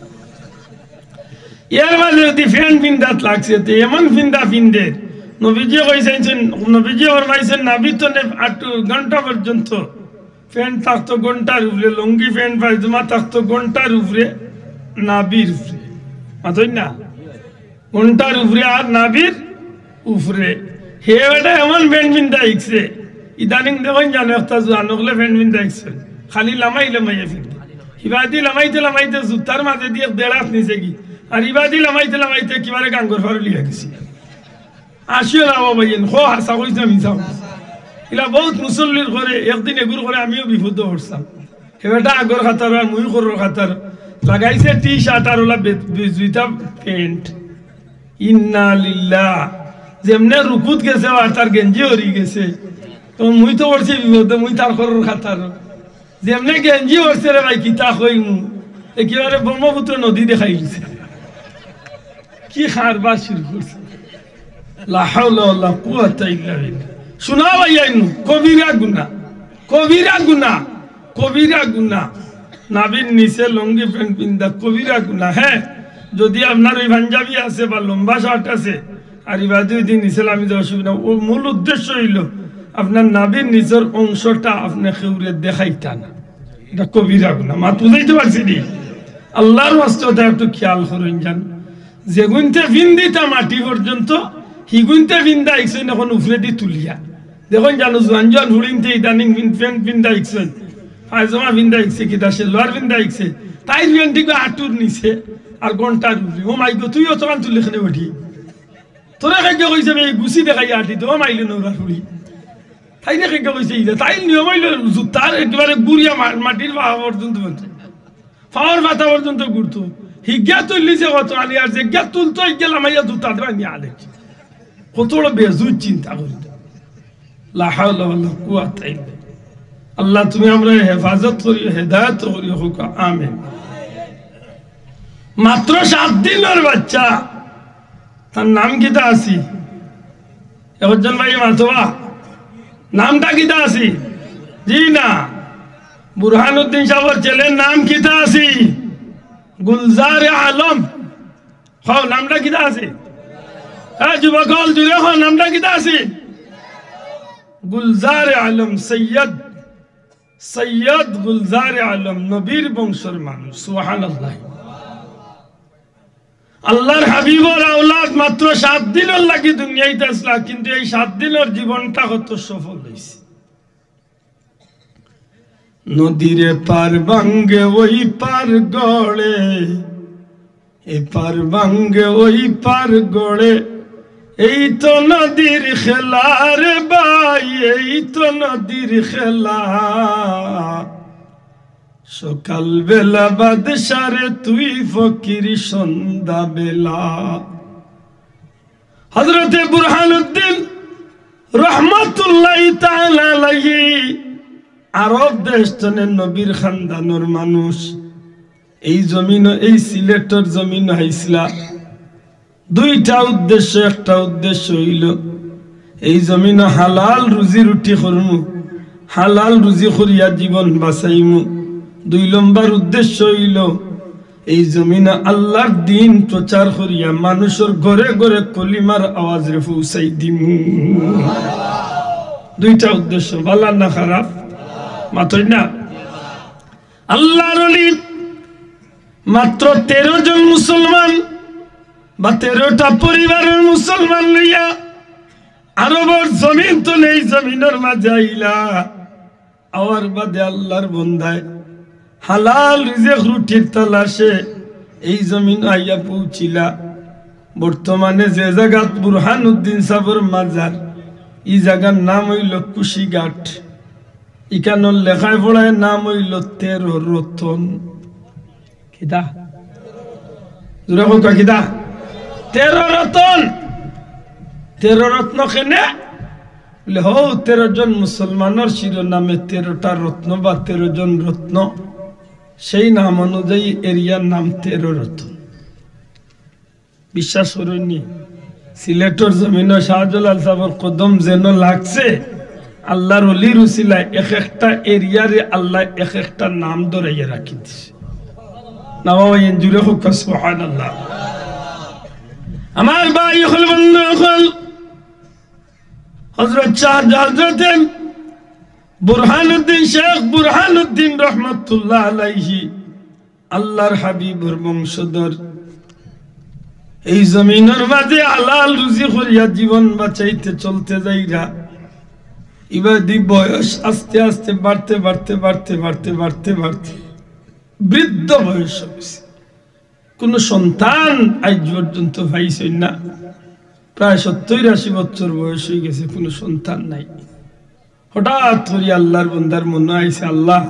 এর মাঝে যদি ফ্যান ফিন্দাত লাগছে তো এমন ফিন্দে নবীজি কইছেন নবীজি ফরমাইছেন নাবি তো 8 ঘন্টা পর্যন্ত ফ্যান থাকতো ঘন্টার উপরে লুঙ্গি ফ্যান পায়জামা থাকতো ঘন্টার উপরে নাবির উপরে মাতই না ঘন্টার উপরে আর নাবির উপরে হে বেটা এমন ফ্যান ফিন্দা ইকছে ইদানিং দেখুন জানো একটা জানকলে ফ্যান ফিন্দা ইকছে খালি লামাইয়া ফিন্দে ইবাদি লামাইতে জুতার মাঝে দিয়ে দেড়াত নিচে কি আর ইবাদি লামাইতে কিবারে গাঙ্গর ফার লিয়া গেছি আসিও না বাবা ইন খো হাসা কইছে মিছা ইলা বহুত মুসল্লির করে একদিন এগুর করে আমিও বিপদ হরসাম হেবেটা আগর খাতার আর মুই করর খাতার লাগাইছে টি শার্ট আর ওলা বেজুইতা প্যান্ট ইন্না লিল্লাহ যেমনে রুকুত গেছে আর তার গেঞ্জি হরি গেছে তো মুই তো পড়ছি বিপদ মুই তার করর খাতার যেমনে গেঞ্জি হরছে রে ভাই কিতা কই মু একেবারে ব্রহ্মপুত্র নদী দেখাই গেছে কি খারবার শুরু করছে লা হাওলা ওয়ালা কুওয়াতা ইল্লা বিল্লাহ শোনা ভাইয়াইনু কবিরা গুনাহ নাবির নিচে লঙ্গি প্যান্ট পিন্দা কবিরা গুনাহ হ্যাঁ যদি আপনার ওই পাঞ্জাবি আছে বা লম্বা শার্ট আছে আর ইবাদি দিন ইসলামী অসুবিধা ও মূল উদ্দেশ্য হইল আপনার নাভির নিচের অংশটা আপনি খেউরে দেখাইতা না, এটা কবিরা গুনাহ। মা বুঝাইতে পারছি নি? আল্লাহর ওয়াস্তে একটু খেয়াল করুন যান, যে গুনতে ভিন্দিতা মাটি পর্যন্ত হিগুনতে ভিন্দা আইছেন এখন উফরে দি তুলিয়া দেখুন জানো জোয়ান জোয়ান হুড়িনতে ইদানিং প্যান্ট ভিন্দা আইছেন, পায়জামা ভিন্দা আইছে, কিতা সেলোয়ার ভিন্দা আইছে, তাই ভিন্দিকে আটুর নিছে আর ঘন্টার উঠি। ও মাইগো তুইও তখন তুলি এখানে উঠি তোরা খাইকে কইছে এই গুছি দেখাই আটি তো মাইলে নৌরা হুড়ি তাই দেখে কইছে তাই নিয়ম হইল জুতার একেবারে গুড়িয়া মাটির পাওয়া পর্যন্ত পাওয়ার পাতা পর্যন্ত ঘুরতো। হিজ্ঞা তুললিছে কত আনি আর যে গিয়া তুলতো গেলাম আইয়া জুতা দেওয়া নিয়ে আলে কত বড় বেজুর চিন্তা করি। লা হাওলা ওয়ালা কুওয়াতা ইল্লা বিল্লাহ। আল্লাহ তুমি আমরা হেফাজত করিও, হেদায়েত করিও, হোক আমিন। মাত্র 7 দিনের বাচ্চা, তার নাম কিতা আছি? একজন ভাই মাতবা নামটা কিতা আছি? জি না, বুরহানুদ্দিন সাহেবের ছেলের নাম কিতা আছি? গুলজার আলম। হও নামটা কিতা আছে? হ্যাঁ যুবক হল জুড়ে হও, নামটা কিতা আছে? গুলজার আলম, সৈয়দ সৈয়দ গুলজার আলম, নবীর বংশের মানুষ। সুবহানাল্লাহ। আল্লাহর হাবিবর আওলাদ মাত্র 7 দিনের লাগি দুনিয়াতে আসলা, কিন্তু এই 7 দিনের জীবনটা কত সফল হয়েছে। নদীরে পার ভাঙ্গে ওই পার গড়ে, এ পার ভাঙ্গে ওই পার গড়ে, এই তো নদীর খেলা রে ভাই, এই তো নদীর খেলা। সকাল বেলা বাদশারে তুই ফকির সন্ধ্যা বেলা। হযরতে বুরহানুদ্দিন রহমাতুল্লাহি তাআলা আলাইহি আরব দেশজনের নবীর খানদানোর মানুষ। এই জমিন, এই সিলেটের জমিন হাইসলা দুইটা উদ্দেশ্য। একটা উদ্দেশ্য হইল এই জমিন হালাল রুজি রুটি করমু, হালাল রুজি করিয়া জীবন বাঁচাইমু। 2 নম্বর উদ্দেশ্য হইল এই জমিনে আল্লাহর দিন প্রচার করিয়া মানুষের ঘরে ঘরে কলিমার আওয়াজ রে পৌঁছাই দিমু। 2টা উদ্দেশ্য, ভালো না খারাপ? মাত্রই না। আল্লাহর ওলি মাত্র 13 জন মুসলমান বা 13টা পরিবারের মুসলমান লইয়া আরবের জমিন তো নেই, জমিনের মাঝে আইলা আওয়ার বাদে আল্লাহর বন্দায় হালাল রিজিক রুটির তালাশে এই জমিন আইয়া পৌঁছিলা। বর্তমানে যে জায়গা বুরহানুদ্দিন সাহেবের মাজার, এই জায়গার নাম হইল কুশিঘাট। ইকানোর লেখায় পড়ায় নাম হইল 13 রতন। কিদা জোরে হোক কিদা? 13 রতন। 13 রত্ন কেনে বলে হো 13 জন মুসলমানের শিরোনামে 13টা রত্ন বা 13 জন রত্ন, সেই নাম অনুযায়ী এরিয়ার নাম 13 রতন। বিশ্বাস করেননি? সিলেটের জমিনে শাহজালাল সাহেবের কদম যেন লাগছে, আল্লাহর ওলির উসিলায় এক একটা এরিয়ারে আল্লাহ এক একটা নাম ধরাইয়া রাখি দিছে। না বাবা জুড়ে হোক সুবহানাল্লাহ। আমার ভাই হল বন্ধু হল হযরত বুরহানুদ্দিন শেখ বুরহানুদ্দিন রহমাতুল্লাহ আলাইহি আল্লাহর হাবিবের বংশধর। এই জমিনের মাঝে হালাল রুজি করিয়া জীবন বাঁচাইতে চলতে যাইরা ইবাদি বয়স আস্তে আস্তে বাড়তে বাড়তে বাড়তে বাড়তে বাড়তে বাড়তে বৃদ্ধ বয়স হয়েছে। কোন সন্তান আজ পর্যন্ত পাইছেন না। প্রায় 70-80 বছর বয়স হয়ে গেছে, কোন সন্তান নাই। হঠাৎ করে আল্লাহর বান্দার মনে আইছে, আল্লাহ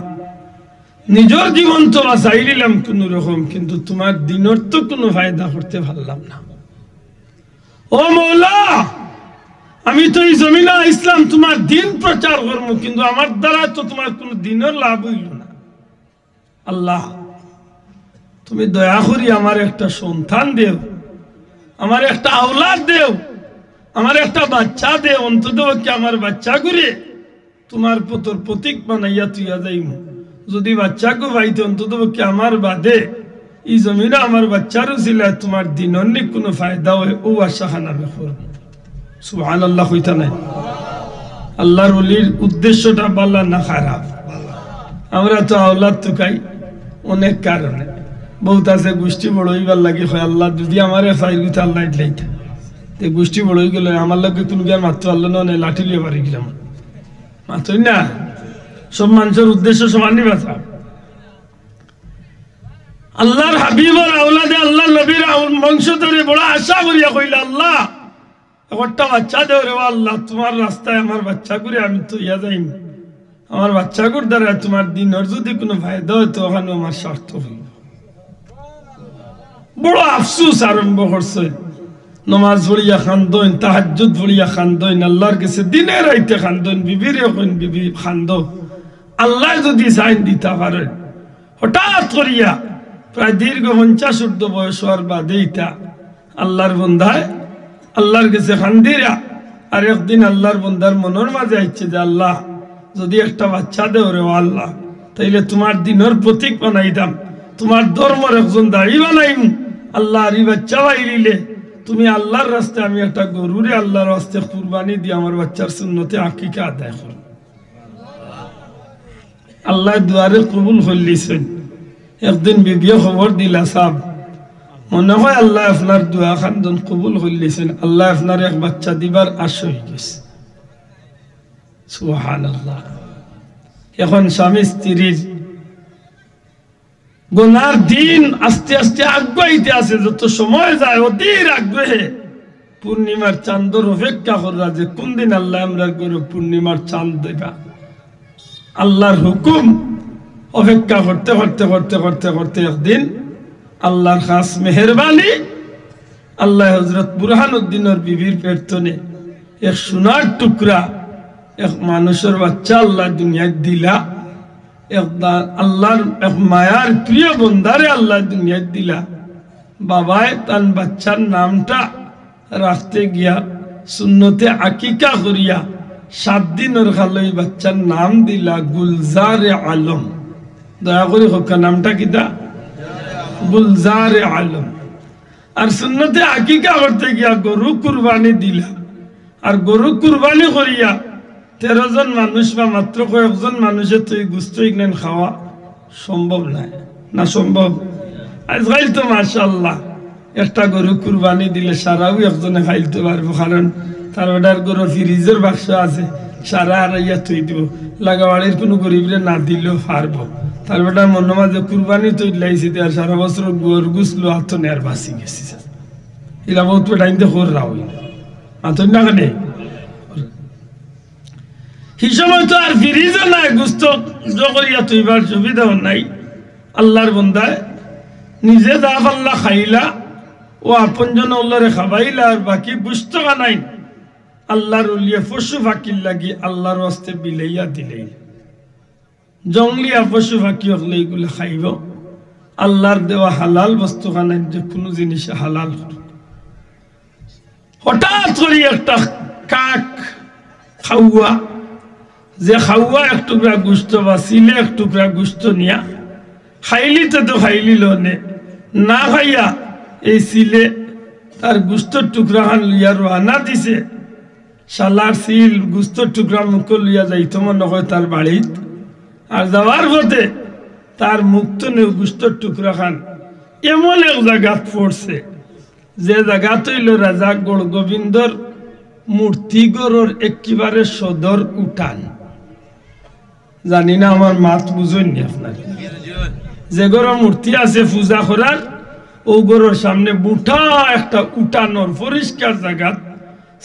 নিজের জীবন তো বাঁচাই নিলাম কোন রকম, কিন্তু তোমার দিনের তো কোনো ফায়দা করতে পারলাম না। ও মৌলা, আমি তো এই জমিনে ইসলাম তোমার দিন প্রচার করবো, কিন্তু আমার দ্বারা তো তোমার কোনো দিনের লাভ হইল না। আল্লাহ তুমি দয়া করি আমার একটা সন্তান দেও, আমার একটা আওলাদ দেও, আমার একটা বাচ্চা দেও, অন্তত কি আমার বাচ্চা করে তোমার পতর প্রতীক বানাইয়া তুইয়া যাইম। যদি বাচ্চা গো ভাইতে অন্তত কি আমার বাদে এই জমিনে আমার বাচ্চারও ছিল তোমার দিনের কোনো ফায়দা হয়, ও আশা খানা করব। সুবহানাল্লাহ হইতা নাই? আল্লাহর ওলির উদ্দেশ্যটা ভালো না খারাপ? আমরা তো আওলাদ তুকাই অনেক কারণে। বহুত আছে গোষ্ঠী বড় হইবার লাগে হয় আল্লাহ যদি আমার ফাইল গুতে আল্লাহ ইটলাইতে তে গোষ্ঠী বড় হয়ে গেলে আমার লাগে তুমি আর মাত্র আল্লাহ না লাঠি লিয়ে পারি গেলাম মাত্রই না। সব মানুষের উদ্দেশ্য সমানই বাঁচা। আল্লাহর হাবিবর আওলাদে আল্লাহ নবীর বংশধরে বড় আশা করিয়া কইলা আল্লাহ একটা বাচ্চা দেও রে আল্লাহ, তোমার রাস্তায় আমার বাচ্চা করে আমি তো ইয়া যাইম, আমার বাচ্চা করে দ্বারা তোমার দিনের যদি কোনো ফায়দা হয় তো ওখানে আমার স্বার্থ হইল। বড় আফসুস আরম্ভ করছে। নমাজ পড়িয়া খান্দন, তাহাজ্জুদ পড়িয়া খান্দন, আল্লাহর কাছে দিনে রাইতে খান্দন, বিবির এখন বিবি খান্দ। আল্লাহ যদি সাইন দিতে পারেন হঠাৎ করিয়া প্রায় দীর্ঘ 50 ঊর্ধ্ব বয়স হওয়ার বাদে ইটা আল্লাহর বন্ধায় আল্লাহর কাছে খান্দিরা। আর একদিন আল্লাহর বন্ধার মনের মাঝে আইছে যে আল্লাহ যদি একটা বাচ্চা দেও রে আল্লাহ, তাইলে তোমার দিনের প্রতীক বানাইতাম, তোমার ধর্মের একজন দাড়ি বানাইম। আল্লাহ আর বাচ্চা বাইরিলে তুমি আল্লাহর রাস্তায় আমি একটা গরুরে আল্লাহর রাস্তায় কুরবানি দিয়ে আমার বাচ্চার সুন্নতে আকিকা আদায় করব। আল্লাহ দুয়ারে কবুল করলিছেন। একদিন বিবিও খবর দিলা সাহেব মনে হয় আল্লাহ আপনার দোয়া খানজন কবুল করলিছেন, আল্লাহ আপনার এক বাচ্চা দিবার আশা হয়ে গেছে। সুবহানাল্লাহ। এখন স্বামী স্ত্রীর গুনার দিন আস্তে আস্তে আগ্রহিতে আছে, যত সময় যায় অধীর আগ্রহে পূর্ণিমার চাঁদর অপেক্ষা করা যে কোন দিন আল্লাহ আমরা করে পূর্ণিমার চাঁদ দেবা। আল্লাহর হুকুম অপেক্ষা করতে করতে করতে করতে করতে একদিন আল্লাহর খাস মেহরবানি আল্লাহ হযরত বুরহানুদ্দিনের বিবির পেটনে এক সোনার টুকরা এক মানুষের বাচ্চা আল্লাহ দুনিয়ায় দিলা। আল্লাহর এক মায়ার প্রিয় বন্দারে আল্লাহ দুনিয়ায় দিলা। বাবায় তার বাচ্চার নামটা রাখতে গিয়া সুন্নতে আকিকা করিয়া 7 দিনের খালই বাচ্চার নাম দিলা গুলজারে আলম। দয়া করে হোক নামটা কিতা? গুলজারে আলম। আর সুন্নতে আকিকা করতে গিয়া গরু কুরবানি দিলা। আর গরু কুরবানি করিয়া 13 জন মানুষ বা মাত্র কয়েকজন মানুষের তো এই গুস্ত ইগনেন খাওয়া সম্ভব নাই না? সম্ভব। আজকাল তো মাশাআল্লাহ একটা গরু কুরবানি দিলে সারাও একজনে খাইতে পারবো, কারণ তার ওটার গরু ফ্রিজের বাক্স আছে, সারা আড়াইয়া থই দিব। লাগাবাড়ির কোনো গরিবরে না দিলেও পারবো। তার ওটার মনে মাঝে কুরবানি তৈরি লাইছি আর সারা বছর গরু গুছলো হাত নেয়ার বাঁচি গেছি। এরা বহুত টাইমতে হর রাও হাত না কেনে হিসময় তো আর ফ্রিজও নাই, গুস্ত করিয়া তৈবার সুবিধাও নাই। আল্লাহর বন্দায় নিজে যা পাল্লা খাইলা ও আপনজন আল্লাহরে খাবাইলা, আর বাকি বুঝতো নাই আল্লাহর উলিয়ে পশু ফাঁকির লাগি আল্লাহর হস্তে বিলাইয়া দিলেই। জঙ্গলিয়া পশু ফাঁকি হলে এগুলো খাইব। আল্লাহর দেওয়া হালাল বস্তু খানাই যে কোনো জিনিস হালাল। হঠাৎ করে একটা কাক খাওয়া যে খাওয়া এক টুকরা গুস্ত বা সিলে এক টুকরা গুস্ত নিয়া খাইলি তো খাইলি লনে না খাইয়া এই সিলে তার গুস্তর টুকরা খান লইয়া রানা দিছে। শালার সিল গুস্তর টুকরা মুখ লইয়া যাইতো মনে হয় তার বাড়িত। আর যাওয়ার পথে তার মুক্ত নেই গুস্তর টুকরা খান এমন এক জায়গা পড়ছে যে জায়গা তৈল রাজা গড় গোবিন্দর মূর্তিগড়ের একেবারে সদর উঠান। জানি না আমার মাত বুঝেননি আপনার। যে গড়ের মূর্তি আছে পূজা করার ও গড়ের সামনে বুঠা একটা উঠানোর পরিষ্কার জায়গা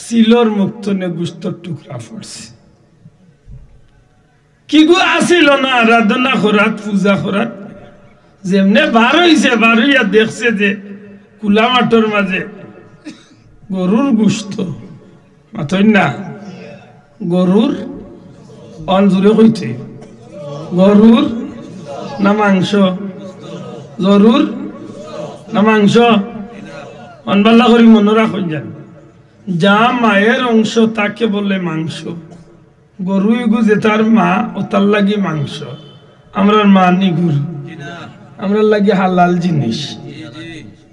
সিলর মুক্ত নে গুস্তর টুকরা পড়ছে। কি গো আসিল না আরাধনা করাত পূজা করাত যেমনে বার হইছে, বার হইয়া দেখছে যে কুলা মাঠের মাঝে গরুর গুস্ত মাথই না গরুর অঞ্জুরে কইতে গরুর না মাংস, গরুর না মাংস অনবাল্লা করি মনে রাখুন যান। যা মায়ের অংশ তাকে বলে মাংস। গরু ইগু যে তার মা ও তার লাগি মাংস। আমরার মা নিগুর, আমরা লাগি হালাল জিনিস,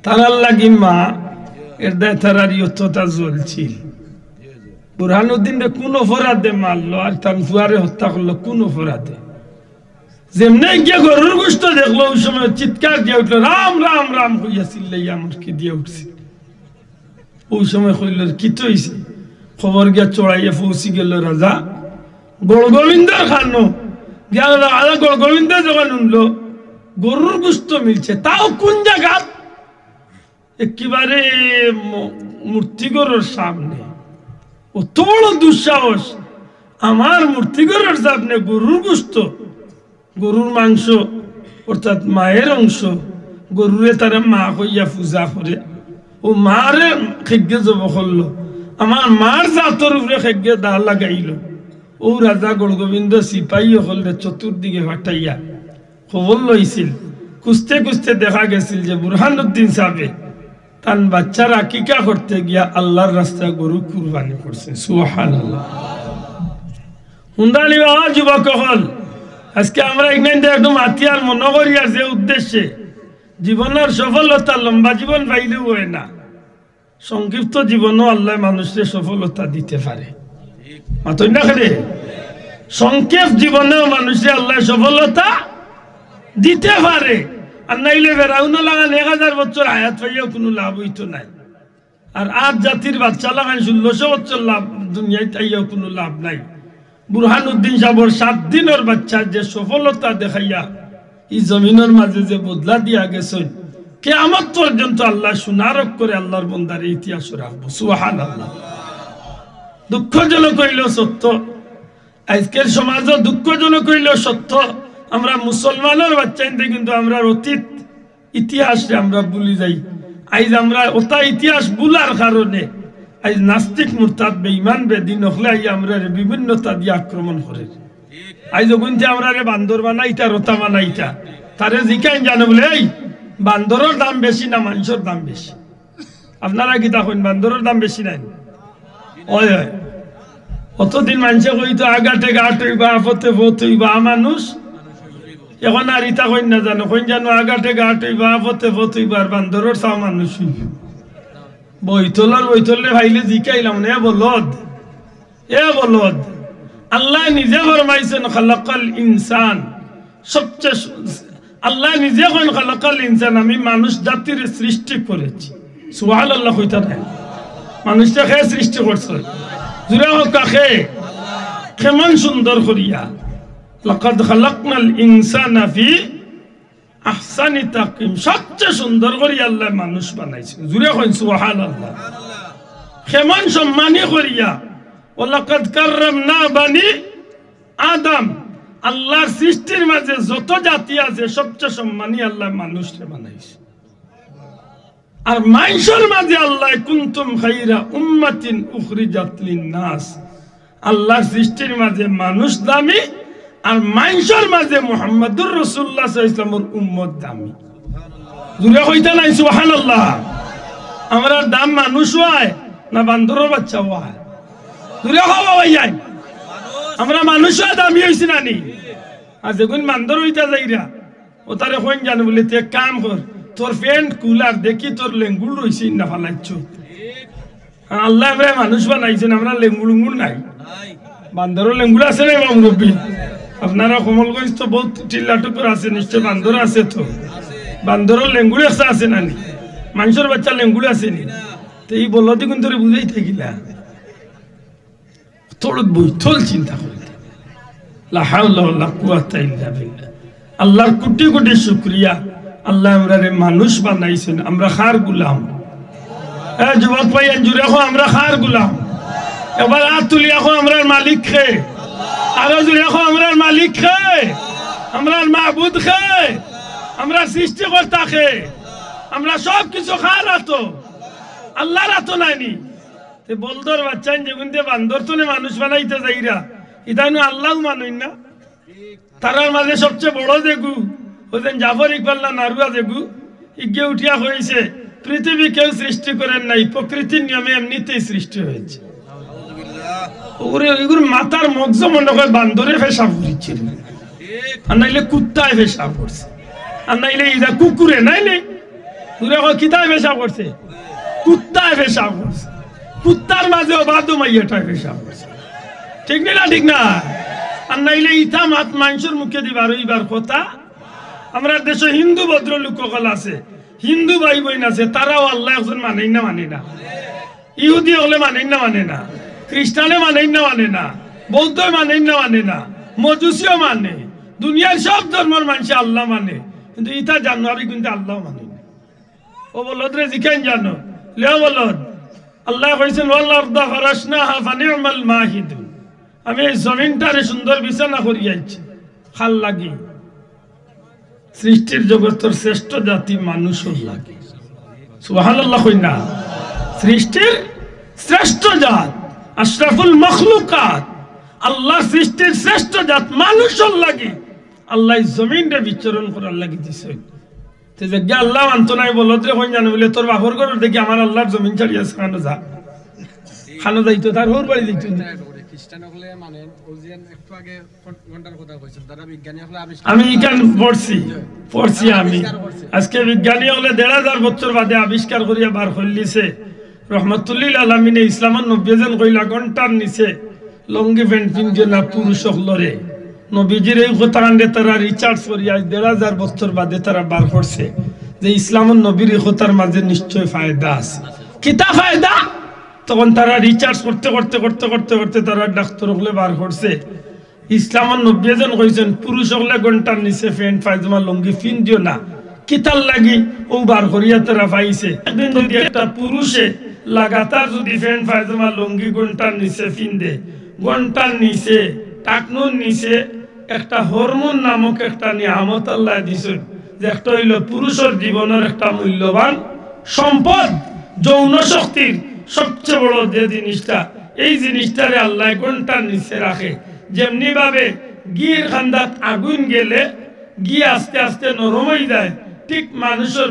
তারার লাগি মা এর দেয় তারার ইয়তটা জ্বলছিল। বুরহানুদ্দিনরে কোন অপরাধে মারলো আর তার ফুয়ারে হত্যা করলো কোন অপরাধে? যেমনি গিয়ে গরুর গোশত দেখলো ওই সময় চিৎকার দিয়ে উঠলো, রাম রাম রাম কইয়া চিল্লাইয়া মুরকি দিয়ে উঠছে। ওই সময় কইল কি তো হইছে? খবর গিয়া চড়াইয়া পৌঁছি গেল রাজা গড়গোবিন্দর খানো গিয়া রাজা গড়গোবিন্দ যখন উঠলো গরুর গোশত মিলছে, তাও কোন জায়গা? একেবারে মূর্তিগরের সামনে। অত বড় দুঃসাহস, আমার মূর্তিগরের সামনে গরুর গোশত, গরুর মাংস অর্থাৎ মায়ের অংশ, গরুরে তারা মা কইয়া পূজা করে, ও মারে খেগে জব করলো, আমার মার জাতর উপরে খেগে দা লাগাইল। ও রাজা গড়গোবিন্দ সিপাহী হলে চতুর্দিকে ফাটাইয়া খবর লইছিল। খুঁজতে খুঁজতে দেখা গেছিল যে বুরহানুদ্দিন সাহেব তার বাচ্চারা আকিকা করতে গিয়া আল্লাহর রাস্তায় গরু কুরবানি করছে। সুবহানাল্লাহ। হুন্দানি বাবা যুবক হল, আজকে আমরা এখানে একদম হাতিয়ার মনে করি আর যে উদ্দেশ্যে জীবনের সফলতা লম্বা জীবন পাইলেও হয় না, সংক্ষিপ্ত জীবনও আল্লাহ মানুষের সফলতা দিতে পারে। মাতই না খেলে সংক্ষেপ জীবনেও মানুষের আল্লাহ সফলতা দিতে পারে। আর নাইলে বেড়াউনো লাগান 1000 বছর হায়াত পাইয়াও কোনো লাভ হইতো নাই। আর আজ জাতির বাচ্চা লাগান 1600 বছর লাভ দুনিয়ায় তাইয়াও কোনো লাভ নাই। বুরহানুদ্দিন সাহেবের 7 দিনের বাচ্চা যে সফলতা দেখাইয়া এই জমিনের মাঝে যে বদলা দিয়া গেছেন, কিয়ামত পর্যন্ত আল্লাহ সুনারক করে আল্লাহর বন্দারে ইতিহাস রাখবো। সুবহানাল্লাহ। দুঃখজনক হইলেও সত্য, আজকের সমাজও দুঃখজনক হইলেও সত্য, আমরা মুসলমানের বাচ্চা কিন্তু আমরা অতীত ইতিহাসে আমরা ভুলি যাই। আজ আমরা ওটা ইতিহাস ভুলার কারণে আজ নাস্তিক মুরতাদ বেঈমান বেদিন হলে আমরা বিভিন্নতা দিয়ে আক্রমণ করে। আজ ওগুনতে আমরা বান্দর বানাইতা রতা বানাইতা তারে জিকাইন জানো বলে এই বান্দরের দাম বেশি না মানুষের দাম বেশি? আপনারা কি তখন বান্দরের দাম বেশি নাই? ওই অতদিন মানুষে কইতো আগাটে গাট হইবা আপতে ভোত হইবা মানুষ, এখন আর ইতা কইন না জানো, কইন জানো আগাটে গাট হইবা আপতে ভোত হইবা আর বান্দরের চাও মানুষ হইব। বইতলে ভাইলে জিকাইলাম এ বলদ, এ বলদ। আল্লাহ নিজে ফরমাইছেন খালাকাল ইনসান, সবচেয়ে আল্লাহ নিজে কইন খালাকাল ইনসান, আমি মানুষ জাতির সৃষ্টি করেছি। সুবহানাল্লাহ কইতা না, মানুষটা খেয়ে সৃষ্টি করছে জুড়ে হোক কাকে কেমন সুন্দর করিয়া। লাকাদ খালাকনাল ইনসানা ফি আহসানি তাকওয়িম, সবচেয়ে সুন্দর করিয়া আল্লাহ মানুষ বানাইছে। জুড়ে কইন সুবহানাল্লাহ। কেমন সম্মানী করিয়া। ওয়ালাকাদ কাররামনা বানি আদম, আল্লাহর সৃষ্টির মাঝে যত জাতি আছে সবচেয়ে সম্মানী আল্লাহ মানুষকে বানাইছে। আর মানুষের মাঝে আল্লাহ কুনতুম খাইরা উম্মাতিন উখরিজাত লিন-নাস, আল্লাহর সৃষ্টির মাঝে মানুষ দামি আর মানুষের মাঝে মুহাম্মদুর রাসূলুল্লাহ সাল্লাল্লাহু আলাইহি ওয়াসাল্লামের উম্মত দামি। জুড়ে কইতা নাই সুবহানাল্লাহ। আমরা দাম মানুষ হয় না বান্দরের বাচ্চা হয়? জুড়ে খাওয়া ভাইয়াই আমরা মানুষ হয় দামি হইছি না নি? আর যখন বান্দর হইতা যাইরা ও তারে কইন জানো বলে তে কাম কর, তোর ফ্যান্ট কুলার দেখি তোর লেঙ্গুল রইছে না ফালাইছ। আল্লাহ আমরা মানুষ বানাইছেন, আমরা লেঙ্গুল নাই। বান্দরের লেঙ্গুল আছে না মুরব্বী? আপনারা কমলগঞ্জ তো বহুত টিল্লাটুকুর আছে, নিশ্চয় বান্দর আছে। তো বান্দরের লেঙ্গুল আছে না নি? মানুষের বাচ্চা লেঙ্গুল আছে নি? তো এই বলদি কিন্তু বুঝাই থাকিলা তোর বৈঠল চিন্তা করি। লা হাওলা ওয়ালা কুওয়াতা ইল্লা বিল্লাহ। আল্লাহর কোটি কোটি শুকরিয়া, আল্লাহ আমরারে মানুষ বানাইছেন, আমরা খার গুলাম। যুবক ভাই জুড়ে আমরা খার গুলাম। এবার হাত তুলি এখন আমরার মালিক খে, আরো জুড়ে এখন আমরার মালিক খে, আমরার মাহবুদ খে, আমরা সৃষ্টিকর্তা খে, আমরা সব কিছু খার আতো আল্লাহর আতো নাইনি। বলদর বাচ্চা যেগুন দিয়ে বান্দর তো মানুষ বানাইতে যাইরা ইতাইনো আল্লাহ মানুষ না। তারার মাঝে সবচেয়ে বড় যেগু ওদের জাফর ইকবাল না নারুয়া যেগু ইগে উঠিয়া হয়েছে পৃথিবী কেউ সৃষ্টি করেন নাই, প্রকৃতির নিয়মে এমনিতেই সৃষ্টি হয়েছে। ওগুলো মাথার মগজ মনে করে বান্দরে পেশাব করছিল, আর নাইলে কুত্তায় পেশাব করছে, আর নাইলে ইদা কুকুরে নাইলে কিতায় পেশাব করছে, কুত্তায় পেশাব করছে। কুত্তার মাঝে বাদু মাইয়াটাই পেশাব করছে ঠিক না ঠিক না আর নাইলে ইটা মাত মানুষের মুখে দিবার ওইবার কথা আমরা দেশে হিন্দু ভদ্রলোক সকল আছে হিন্দু ভাই বোন আছে তারাও আল্লাহ একজন মানেই না ইহুদি হলে মানেই না খ্রিস্টানে মানেই না বৌদ্ধ মানেই না মজুসিও মানে দুনিয়ার সব ধর্মের মানুষ আল্লাহ মানে কিন্তু ইটা জানুয়ারি কিন্তু আল্লাহ মানে ও বলদ রে জিখান জানো লে বলদ আল্লাহ কইছেন ওয়াল আরদা ফারাশনাহা ফানি'মাল মাহিদুন আমি এই জমিনটারে সুন্দর বিছানা করিয়াছি খাল লাগি সৃষ্টির জগতের শ্রেষ্ঠ জাতি মানুষের লাগে সুবহানাল্লাহ কইনা সৃষ্টির শ্রেষ্ঠ জাত আশরাফুল মখলুকাত আল্লাহ সৃষ্টির শ্রেষ্ঠ জাত মানুষের লাগে আল্লাহ জমিনটা বিচরণ করার লাগি দিছেন তে যে আল্লাহ মানতো নাই বলদ রে কই জানো বলে তোর বাপর ঘর দেখি আমার আল্লাহর জমিন ছাড়িয়াছে খানো যাইতো তার হোর বাড়ি যাইতো খ্রিস্টান হলে মানেন ওজিয়ান একটু আগে ঘন্টার কথা কইছেন তারা বিজ্ঞানী হলে আমি কেন পড়ছি আমি আজকে বিজ্ঞানী হলে ১৫০০ বছর বাদে আবিষ্কার করিয়া বার হইলিছে রহমাতুল্লিল আলামিনে ইসলামের ৯০ জন কইলা ঘন্টার নিচে লঙ্গি প্যান্ট পিনছে না পুরুষ হলরে নবীজির এই কথা কাণ্ডে তারা রিচার্জ করিয়া ১৫০০ বছর বাদে তারা বার করছে যে ইসলামের নবীর এই কথার মাঝে নিশ্চয় ফায়দা আছে কিতা ফায়দা তখন তারা রিচার্জ করতে তারা ডাক্তার হলে বার করছে ইসলামের ৯০ জন কইছেন পুরুষ হলে ঘন্টার নিচে প্যান্ট পায়জামা লঙ্গি পিন দিও না কিতাল লাগি ও বার করিয়া তারা পাইছে একদিন যদি একটা পুরুষে লাগাতার যদি প্যান্ট পায়জামা লঙ্গি ঘন্টার নিচে পিন দে ঘন্টার নিচে টাকনুর নিচে একটা হরমোন নামক একটা নিয়ামত আল্লাহ দিছেন যে একটা হইল পুরুষের জীবনের একটা মূল্যবান সম্পদ যৌন শক্তির সবচেয়ে বড় যে জিনিসটা এই জিনিসটারে আল্লাহ ঘন্টার নিচে রাখে যেমনি ভাবে গির খান্দাত আগুন গেলে ঘি আস্তে আস্তে নরম হয়ে যায় ঠিক মানুষের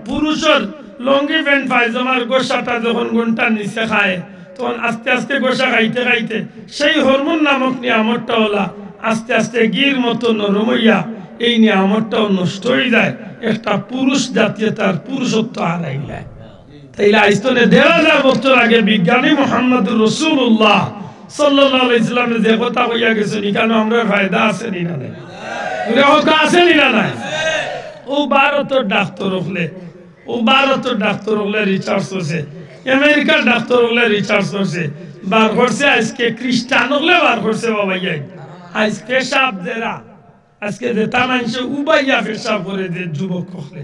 পুরুষের লঙ্গি প্যান্ট পায়জামার গোসাটা যখন ঘন্টার নিচে খায় তখন আস্তে আস্তে গোসা খাইতে সেই হরমোন নামক নিয়ামতটা ওলা আস্তে আস্তে গির মতো নরম হইয়া এই নিয়ামতটাও নষ্ট হয়ে যায় একটা পুরুষ জাতীয় তার পুরুষত্ব হারাই যায় তাইলে আইস্তনে ১৫০০ বছর আগে বিজ্ঞানী মুহাম্মদুর রাসূলুল্লাহ সাল্লাল্লাহু আলাইহি ওয়াসাল্লাম যে কথা কইয়া গেছেন এখানে আমরা ফায়দা আছে নি না নাই আছে নি না নাই ও ভারতের ডাক্তার হলে রিচার্জ করছে আমেরিকার ডাক্তার হলে রিচার্জ করছে বার করছে আজকে খ্রিস্টান হলে বার করছে বাবা যাই আজ পেশাব দেরা আজকে যেটা মানুষ উবাইয়া পেশাব করে যে যুবক হলে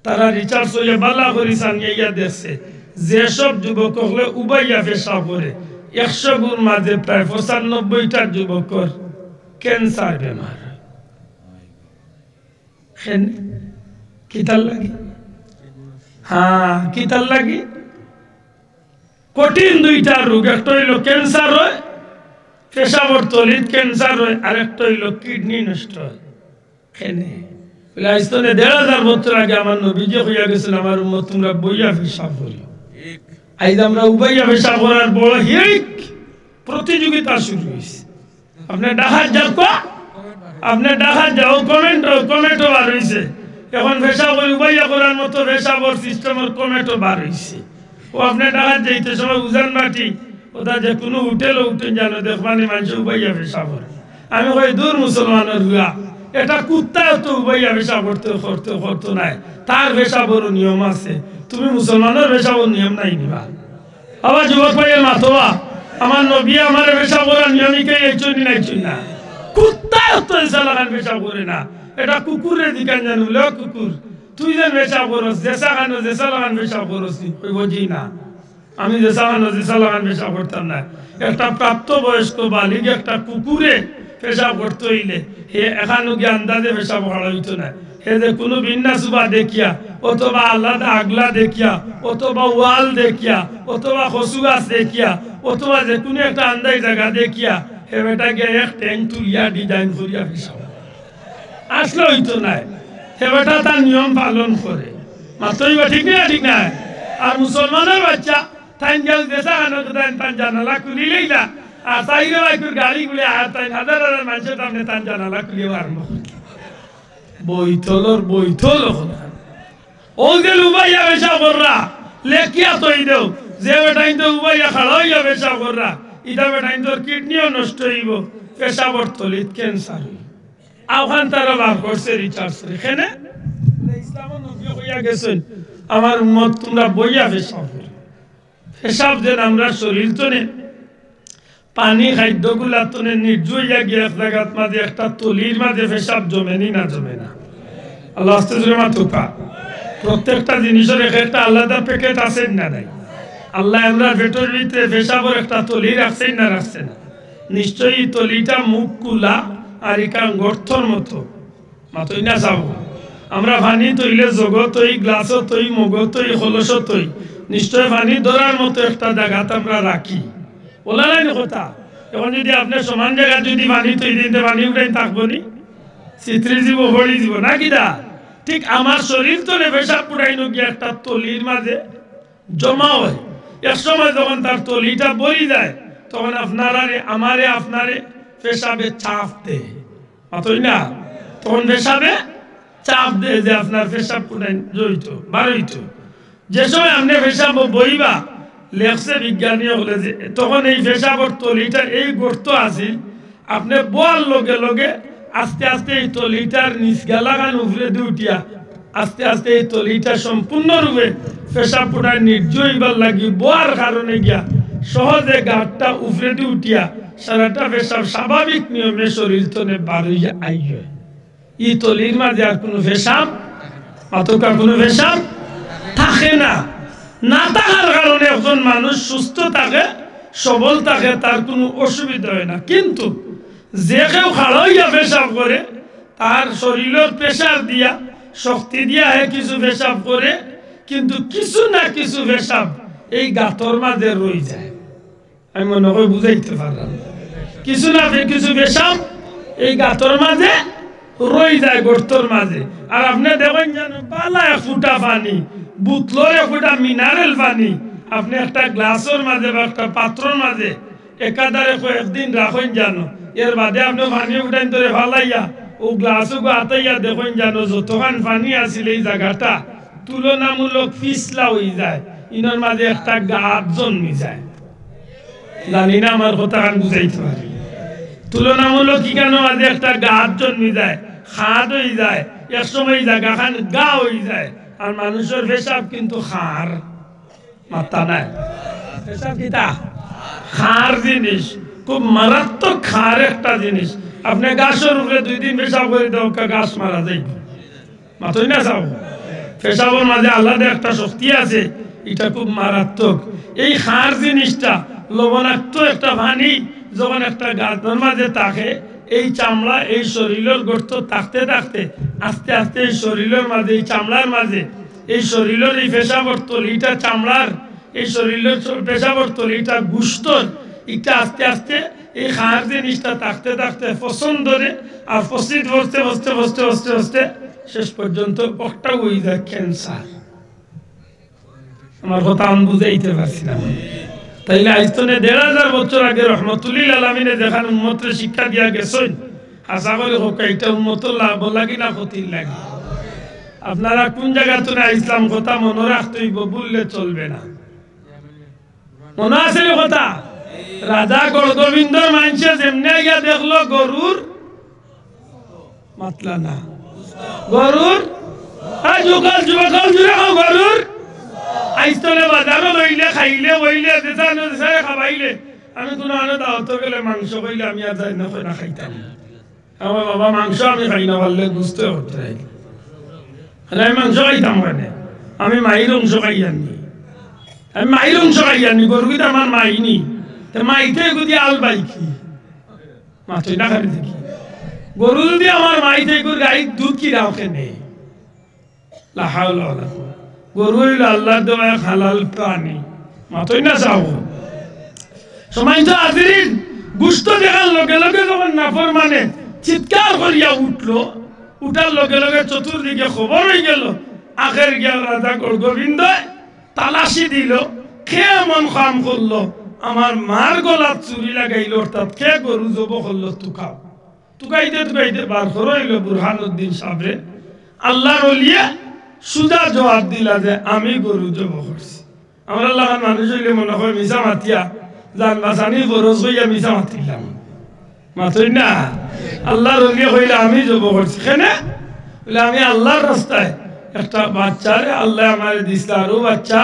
তারা রিচার্জ হইয়া বালা করি সানিয়া দেখছে যেসব যুবক হলে উবাইয়া পেশাব করে ১০০ গুণ মাঝে প্রায় ৯৫টা যুবকর ক্যান্সার বেমার কিতাল লাগি কিতাল লাগি কঠিন দুইটা রোগ একটা হইল ক্যান্সার হয় পেশাবর তলিত ক্যান্সার হয় আর একটা হইল কিডনি নষ্ট হয় খেনে ১৫০০ বছর আগে আমার নবীজি হইয়া গেছেন আমার উম্মত তোমরা বইয়া পেশাব করি আজ আমরা উবাইয়া পেশাব করার বড় হিরিক প্রতিযোগিতা শুরু হয়েছে আপনি ডাকাত যাও কমেন্টও বার হয়েছে এখন পেশাব উবাইয়া করার মতো পেশাবর সিস্টেমের কমেন্টও বার হয়েছে ও আপনি ডাকাত যাইতে সময় উজান মাটি ওটা যে কোনো হোটেলও উঠে জানো দেখবানি মানুষ উবাইয়া পেশাব করে আমি কই দূর মুসলমানের হুয়া এটা কুত্তাও তো উবাইয়া পেশাব করতে নাই তার পেশাবরও নিয়ম আছে তুমি মুসলমানের পেশাবর নিয়ম নাই নিবা আবার যুবক ভাইয়ের মাতোয়া আমার নবী আমার পেশাব করার নিয়মিকে এই চুনি নাই চুনি না কুত্তাও তো এসা লাগান পেশাব করে না এটা কুকুরের দিকান জানলে কুকুর তুই যেন পেশাব করস জেসা খানো জেসা লাগান পেশাব করস ওই বুঝি না আমি জেসা খানো জেসা লাগান পেশাব করতাম না একটা প্রাপ্তবয়স্ক বালিক একটা কুকুরে পেশাব করতে হইলে হে এখানো গিয়ে আন্দাজে পেশাব করা হইতো না হে যে কোনো বিন্যাসুবা দেখিয়া অথবা আলাদা আগলা দেখিয়া অথবা ওয়াল দেখিয়া অথবা খসু গাছ দেখিয়া অথবা যে কোনো একটা আন্দাজ জায়গা দেখিয়া হে বেটাকে এক ট্যাঙ্ক তুলিয়া ডিজাইন করিয়া পেশাব আসলে হইতো নাই হে বেটা তার নিয়ম পালন করে মাত্রই ঠিক না আর মুসলমানের বাচ্চা তাই গেল দেশা আনো তাই জানালা খুলিলেই না আর তাইরে বাইকুর গাড়িগুলি আর তাই হাজার মানুষের সামনে তার জানালা খুলিয়ে আরম্ভ করে বইতল ও যে লুবাইয়া পেশা কররা লেখিয়া তৈ দেও যে বেটাইন তো উবাইয়া খাড়া হইয়া পেশাব কররা ইটা বেটাইন তোর কিডনিও নষ্ট হইব পেশাবর তলিত ক্যান্সার আওখান তারা বার করছে রিচার্জ এখানে ইসলামের নবী হইয়া গেছেন আমার উম্মত তোমরা বইয়া পেশাব করো পেশাব যেন আমরা শরীর তনে পানি খাদ্যগুলা তনে নির্জইয়া গিয়ে এক জায়গার মাঝে একটা তলির মাঝে পেশাব জমেনি না জমে না আল্লাহ আস্তে জোরে মাতুকা প্রত্যেকটা জিনিসের একটা আলাদা প্যাকেট আছে না নাই আল্লাহ আমরা পেটের ভিতরে পেশাবর একটা তলি রাখছেন না রাখছে না নিশ্চয়ই তলিটা মুখ কুলা আর ইকান গর্থর মতো মাতই না যাবো আমরা পানি তৈলে জগৎ তৈ গ্লাস তৈ মগ তৈ কলস তৈ নিশ্চয় পানি ধরার মতো একটা জায়গাতে আমরা রাখি বলা নাই কথা এখন যদি আপনার সমান জায়গা যদি পানি তৈ দিতে পানি উঠাই থাকবো নি চিত্রি জীব ভরি জীব না কিনা ঠিক আমার শরীর তো পেশাব পুরাইনো গিয়ে একটা তলির মাঝে জমা হয় এক সময় যখন তার তলিটা বলি যায় তখন আপনারে পেশাবে চাপ দেয় অতই না তখন পেশাবে চাপ দেয় যে আপনার পেশাব পুরাই জড়িত বারইত যে সময় আপনি পেশাব বইবা লেখছে বিজ্ঞানী হলে যে তখন এই পেশাবর তলিটা এই গর্ত আছিল আপনি বোয়ার লগে লগে আস্তে আস্তে এই তলিটার নিচ গেলাগান উপরে দিয়ে উঠিয়া আস্তে আস্তে এই তলিটা সম্পূর্ণরূপে পেশাব পুরাই নির্জয়বার লাগি বোয়ার কারণে গিয়া সহজে গাঁটটা উপরে দিয়ে উঠিয়া সারাটা পেশাব স্বাভাবিক নিয়মে শরীর তনে বার হইয়া আইয় এই তলির মাঝে আর কোনো পেশাব অতকা কোনো পেশাব থাকে না না থাকার কারণে একজন মানুষ সুস্থ থাকে সবল থাকে তার কোনো অসুবিধা হয় না কিন্তু যে কেউ খাড়া হইয়া পেশাব করে তার শরীরের প্রেশার দিয়া শক্তি দিয়া কিছু পেশাব করে কিন্তু কিছু না কিছু পেশাব এই গাঁতর মাঝে রয়ে যায় আমি মনে হয় বুঝাইতে পারলাম কিছু না কিছু পেশাব এই গাঁতর মাঝে রয়ে যায় গর্তর মাঝে আর আপনি দেখেন জানো পালা এক ফুটা পানি বুতলোর এক ফুটা মিনারেল পানি আপনি একটা গ্লাসের মাঝে বা একটা পাত্রর মাঝে একাধারে কয়েকদিন রাখেন জানো এর বাদে আপনি পানি উঠাইন ধরে ফালাইয়া ও গ্লাসও আতাইয়া দেখেন জানো যতখান পানি আছিল এই জায়গাটা তুলনামূলক পিছলা হয়ে যায় ইনার মাঝে একটা গাছ জন্মি যায় জানি না আমার কথা বুঝাইতে পারি তুলনামূলক কি কেন মাঝে একটা গাছ জন্মি যায় খাদ হয়ে যায় এক সময় জায়গা খান গা হয়ে যায় আর মানুষের পেশাব কিন্তু খার মাত্রা নাই পেশাব কিতা খার জিনিস খুব মারাত্মক খার একটা জিনিস আপনি গাছের উপরে 2 দিন পেশাব করে দাও গাছ মারা যায় মাতই না যাও পেশাবের মাঝে আলাদা একটা শক্তি আছে এটা খুব মারাত্মক এই খার জিনিসটা লবণাক্ত একটা পানি যখন একটা গাছের মাঝে থাকে এই চামড়া এই শরীরের গর্ত থাকতে থাকতে আস্তে আস্তে এই শরীরের মাঝে এই চামড়ার মাঝে এই শরীরের এই পেশাবর তলিটা চামড়ার এই শরীরের পেশাবর তলিটা গুস্তর এটা আস্তে আস্তে এই খার জিনিসটা থাকতে থাকতে পছন্দ ধরে আর পচিত বসতে বসতে বসতে বসতে বসতে শেষ পর্যন্ত একটা হয়ে যায় ক্যান্সার আমার কথা আমি বুঝাইতে পারছি না তাইলে আইস্তনে 1500 বছর আগে রহমতুল্লিল আলমিনে যেখানে উম্মতের শিক্ষা দিয়া গেছেন আশা করি হোক এটা উম্মতের লাভ লাগি না ক্ষতির লাগি আপনারা কোন জায়গা থেকে ইসলাম কথা মনে রাখতেই বললে চলবে না মনে আছে কথা রাজা গড়গোবিন্দর মানুষে যেমনে গিয়া দেখলো গরুর মাতলা না গরুর যুগল যুবকল জুড়ে গরুর আইস্তলে বাজারও লইলে খাইলে বইলে দেশানো দেশায় খাবাইলে আমি কোনো আনো দাওয়াত গেলে মাংস কইলে আমি আর যাই না খাইতাম আমার বাবা মাংস আমি খাই না পারলে বুঝতে হতে আমি মাংস খাইতাম কেন আমি মায়ের অংশ খাই আনি আমি মায়ের অংশ খাই আনি গরুটা আমার মাইনি মাইতে যদি আল বাইকি মাছই না খাবি দেখি গরু যদি আমার মাইতে গাড়ির দুধ কি রাও কেনে গরু হইল আল্লাহ দেওয়া হালাল প্রাণী মাতই না চাও সময় তো আজির গুস্ত দেখার লগে লগে যখন নাফর মানে চিৎকার করিয়া উঠলো উঠার লগে লগে চতুর্দিকে খবর হয়ে গেল আখের গিয়া রাজা গোবিন্দ তালাশি দিল কে এমন কাম করলো আমার মার গলাত চুরি লাগাইল অর্থাৎ কে গরু জব করলো তুকাইতে বার করে হইল বুরহানুদ্দিন সাবরে আল্লাহর ওলিয়া সুজা জবাব দিলা যে আমি গরু জব করছি আমার আল্লাহ মানুষ হইলে মনে হয় মিশা মাতিয়া জান বাসানি বরজ হইয়া মিশা মাতিলাম মাতই না আল্লাহর ওলি হইলে আমি যাব করছি কেনে বলে আমি আল্লাহর রাস্তায় একটা বাচ্চারে আল্লাহ আমার দিছে আরো বাচ্চা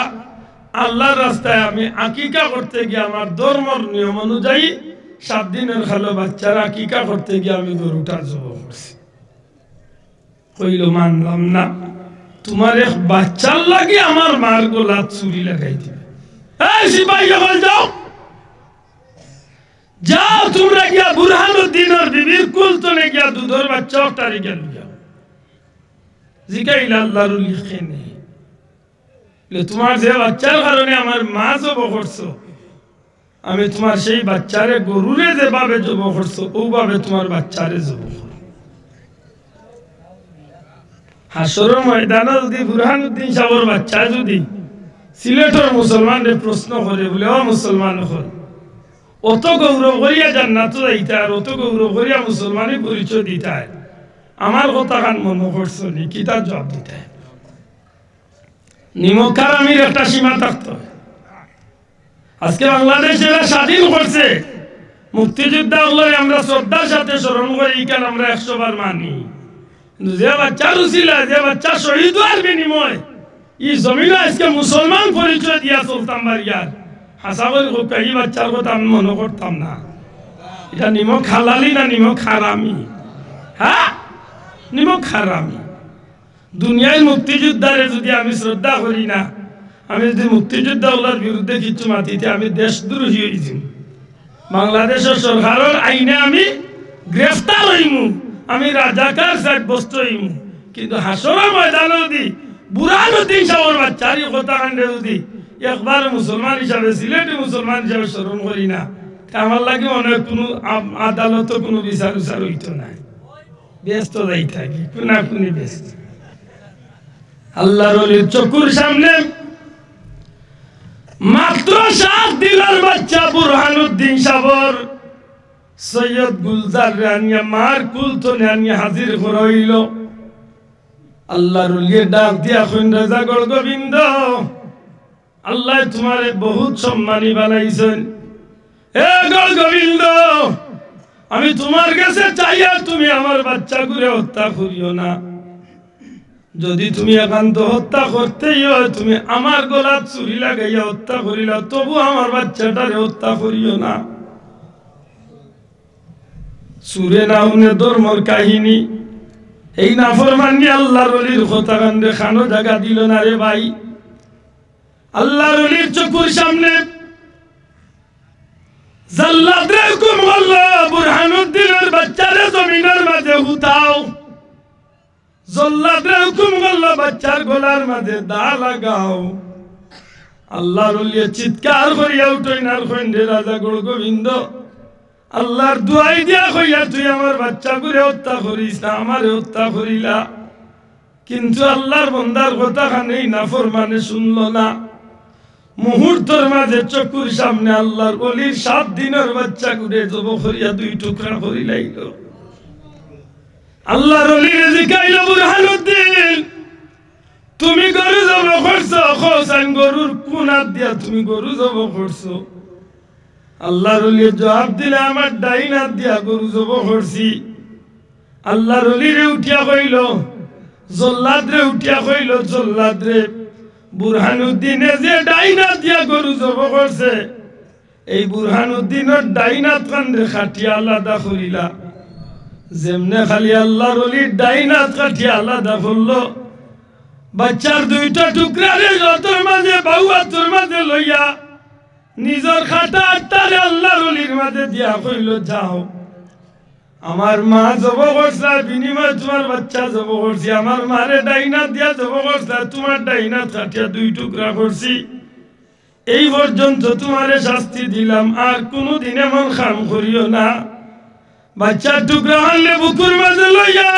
আল্লাহর রাস্তায় আমি আকিকা করতে গিয়ে আমার ধর্মের নিয়ম অনুযায়ী 7 দিনের খালো বাচ্চারা আকিকা করতে গিয়ে আমি গরুটা জব করছি কইল মানলাম না তোমার এক বাচ্চার লাগে আমার মার গোলাত চুরি লাগাই দিবে এই সিপাহী হল যাও যাও তোমরা গিয়া বুরহানুদ্দিনের বিবির কুলতনে গিয়া দুধের বাচ্চা তারি গেল জিকাইলা আল্লাহর লিখে নেই তোমার যে বাচ্চার কারণে আমার মা জব করছো আমি তোমার সেই বাচ্চারে গরুরে যেভাবে জব করছো ওভাবে তোমার বাচ্চারে জব করো হাসরের ময়দানে যদি বুরহানুদ্দিন সাহেবের বাচ্চা যদি সিলেটের মুসলমানদের প্রশ্ন করে বলে ও মুসলমান হল অত গৌরব করিয়া জান্নাত যাইতে আর অত গৌরব করিয়া মুসলমানের পরিচয় দিতে আমার কথা কান মনে করছো নি কি তার জবাব দিতে নিমক হারামির একটা সীমা থাকতো আজকে বাংলাদেশ এরা স্বাধীন করছে মুক্তিযোদ্ধা হলে আমরা শ্রদ্ধার সাথে স্মরণ করি কেন আমরা 100 বার মানি যে বাচ্চা রুচিলা যে বাচ্চা শহীদ হওয়ার বিনিময় এই জমিনে আজকে মুসলমান পরিচয় দিয়া চলতাম বাড়িয়ার হাসা করে এই বাচ্চার কথা আমি মনে করতাম না এটা নিমক হালালি না নিমক হারামি হ্যাঁ নিমক হারামি দুনিয়ায় মুক্তিযোদ্ধারে যদি আমি শ্রদ্ধা করি না আমি যদি মুক্তিযোদ্ধাগুলোর বিরুদ্ধে কিছু মাতিতে আমি দেশদ্রোহী হয়েছি বাংলাদেশের সরকারের আইনে আমি গ্রেফতার হইমু আমি রাজাকার সাব্যস্ত হইমু কিন্তু হাসরের ময়দানে যদি বুরহানুদ্দিন সাহেবের বাচ্চার কথা কাণ্ডে যদি একবার মুসলমান হিসাবে সিলেটি মুসলমান হিসাবে স্মরণ করি না আমার লাগে অনেক কোনো আদালত কোনো বিচার উচার হইতো না ব্যস্ত যাই থাকি কোনা কোনি ব্যস্ত আল্লাহর ওলির চকুর সামনে মাত্র 7 দিনের বাচ্চা বুরহানুদ্দিন সাহেবের সৈয়দ গুলজার রানিয়া মার কুলতনে আনিয়া হাজির করাইল আল্লাহর ওলির ডাক দিয়া কইন রাজা গড় গোবিন্দ আল্লাহ তোমারে বহুত সম্মানী বানাইছেন হে গড় গোবিন্দ আমি তোমার কাছে চাই আর তুমি আমার বাচ্চা করে হত্যা করিও না যদি তুমি একান্ত হত্যা করতেই হয় তুমি আমার গলা চুরি লাগাইয়া হত্যা করিলা তবু আমার বাচ্চাটারে হত্যা করিও না সুরে না উনে ধর্মর কাহিনী এই নাফরমানি আল্লাহর ওলির কথা কান্দে খানো জায়গা দিল না রে ভাই আল্লাহর ওলির চকুর সামনে জাল্লাদরে হুকুম করলো বুরহানুদ্দিনের বাচ্চারে জমিনের মাঝে হুতাও জল্লাদরে হুকুম করলো বাচ্চার গলার মাঝে দা লাগাও আল্লাহর ওলি চিৎকার করিয়া উঠইন আর কইন রাজা গড় গোবিন্দ আল্লাহর দুয়াই দিয়া কইয়া তুই আমার বাচ্চা করে হত্যা করিস না আমারে হত্যা করিলা কিন্তু আল্লাহর বন্দার কথা খানেই নাফরমানে শুনলো না মুহূর্তের মাঝে চকুর সামনে আল্লাহর ওলির 7 দিনের বাচ্চা করে জব করিয়া 2 টুকরা করি লাইল আল্লাহর ওলির জিকাইল বুরহানুদ্দিন তুমি গরু জব করছো খোসান গরুর কোনাত দিয়া তুমি গরু জব করছো আল্লাহর ওলি জবাব দিলে আমার ডাইন হাত দিয়া গরু জব করছি আল্লাহর ওলিরে উঠিয়া কইল জল্লাদরে উঠিয়া কইল জল্লাদরে বুরহানুদ্দিনে যে ডাইন হাত দিয়া গরু জব করছে এই বুরহানুদ্দিনের ডাইন হাত কান্দে খাটিয়া আলাদা করিলা যেমনে খালি আল্লাহর ওলির ডাইন হাত কাটিয়া আলাদা করলো বাচ্চার 2টা টুকরা রে যতর মাঝে বাউয়াতর মাঝে লইয়া নিজের খাটা আটটারে আল্লাহর ওলির মাঝে দিয়া কইল যাও আমার মা জব করছে বিনিময় তোমার বাচ্চা জব করছি আমার মারে ডাইনা দিয়া জব করছে তোমার ডাইনা কাটিয়া 2 টুকরা করছি এই পর্যন্ত তোমারে শাস্তি দিলাম আর কোনোদিন এমন কাম করিও না বাচ্চার টুকরা আনলে বুকুর মাঝে লইয়া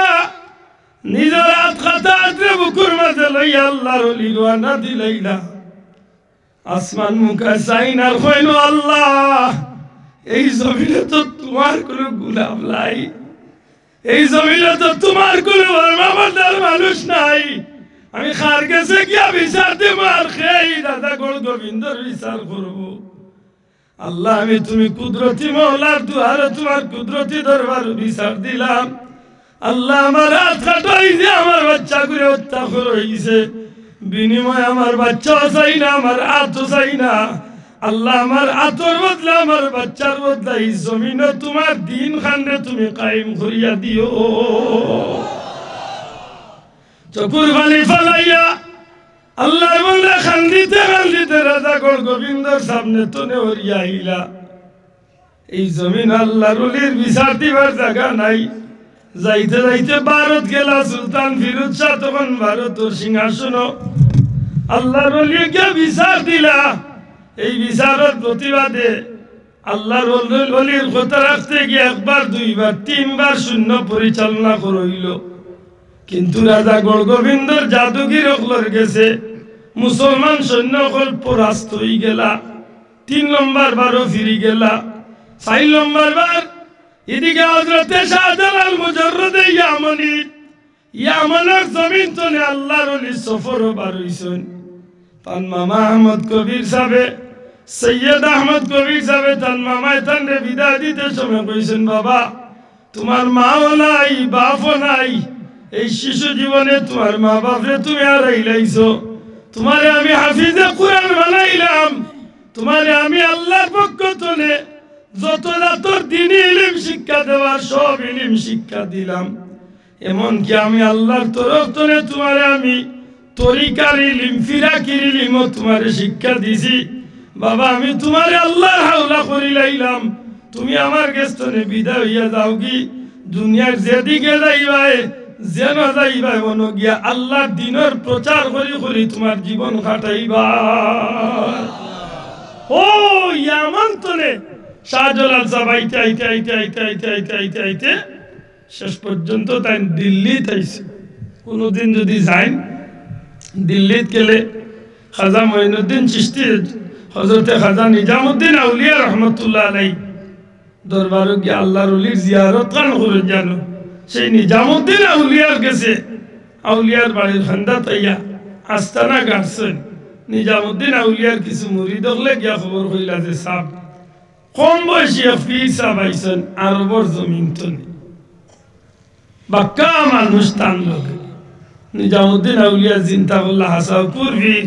নিজের হাত খাটা আটরে বুকুর মাঝে লইয়া আল্লাহর ওলি রওনা দিলাইলা আসমান মুখা চাইন আর কইল আল্লাহ এই জমিনে তো তোমার কোন গুলাম নাই এই জমিনে তো তোমার কোন মানুষ নাই আমি খার গেছে গিয়া বিচার দেব আর খেয়ে দাদা গড় গোবিন্দর বিচার করব আল্লাহ আমি তুমি কুদরতি মওলার দুয়ারে তোমার কুদরতি দরবার বিচার দিলাম আল্লাহ আমার হাত কাটাই যে আমার বাচ্চা করে হত্যা করে হয়েছে বিনিময় আমার বাচ্চা চাই না আমার হাতও চাই না আল্লাহ আমার হাতর বদলা আমার বাচ্চার বদলা এই জমিনে তোমার দিন খান্ডে তুমি কায়েম করিয়া দিও চকুর পানি ফলাইয়া আল্লাহ বলে খান্দিতে খান্দিতে রাজা গড় গোবিন্দর সামনে তনে হরিয়া আইলা এই জমিন আল্লাহর ওলির বিচার দিবার জায়গা নাই যাইতে যাইতে ভারত গেলা সুলতান ফিরোজ শাহ তখন ভারতের সিংহাসন আল্লাহর ওলিকে বিচার দিলা এই বিচারের প্রতিবাদে আল্লাহর ওলির কথা রাখতে গিয়ে একবার দুইবার তিনবার শূন্য পরিচালনা করইল কিন্তু রাজা গড় গোবিন্দর জাদুগির অকলর গেছে মুসলমান সৈন্য অকল পরাস্ত হয়ে গেলা 3 নম্বর বারও ফিরি গেলা 4 নম্বর বার এদিকে হযরতে শাহজালাল মুজাররদে ইয়ামানের জমিন তনে আল্লাহর ওলি সফর বার হইছেন তান মামা আহমদ কবির সাহেব সৈয়দ আহমদ কবির সাহেব তান মামায় তানরে বিদায় দিতে সময় কইছেন বাবা তোমার মাও নাই বাপও নাই এই শিশু জীবনে তোমার মা বাপরে তুমি হারাইলাইছো তোমারে আমি হাফিজে কুরআন বানাইলাম তোমারে আমি আল্লাহর পক্ষ থেকে যত রাতর দিনই ইলম শিক্ষা দেওয়ার সব ইলম শিক্ষা দিলাম এমনকি আমি আল্লাহর তরফ থেকে তোমারে আমি তরিকার ইলম ফিরাকির ইলমও তোমারে শিক্ষা দিছি বাবা আমি তোমারে আল্লাহর হাওলা করিলাইলাম তুমি আমার কাছে বিদায় হইয়া যাও কি দুনিয়ার যেদিকে যাইবাই যেন যাইবাই মন গিয়া আল্লাহর দিনের প্রচার করি করি তোমার জীবন কাটাইবা ও ইয়ামান তনে শাহজালাল সাহেব আইতে আইতে আইতে আইতে আইতে আইতে আইতে আইতে শেষ পর্যন্ত তাই দিল্লিতে আইছে কোনোদিন যদি যাই দিল্লিত গেলে খাজা মঈনুদ্দিন চিশতি হযরতে খাজা নিজামুদ্দিন আউলিয়া রহমতুল্লাহ আলাইহি দরবারে গিয়ে আল্লাহর ওলির জিয়ারত কান করে জানো সেই নিজামুদ্দিন আউলিয়ার কাছে আউলিয়ার বাড়ির খান্দা তাইয়া আস্তানা গাড়ছেন নিজামুদ্দিন আউলিয়ার কিছু মুরিদ হলে গিয়া খবর হইলা যে সাহেব কম বয়সী ফির সাহেব আইছেন আরবর জমিন তনে বাক্কা মানুষ টান লোক নিজামুদ্দিন আউলিয়া চিন্তা করলা হাসাউকুর ফির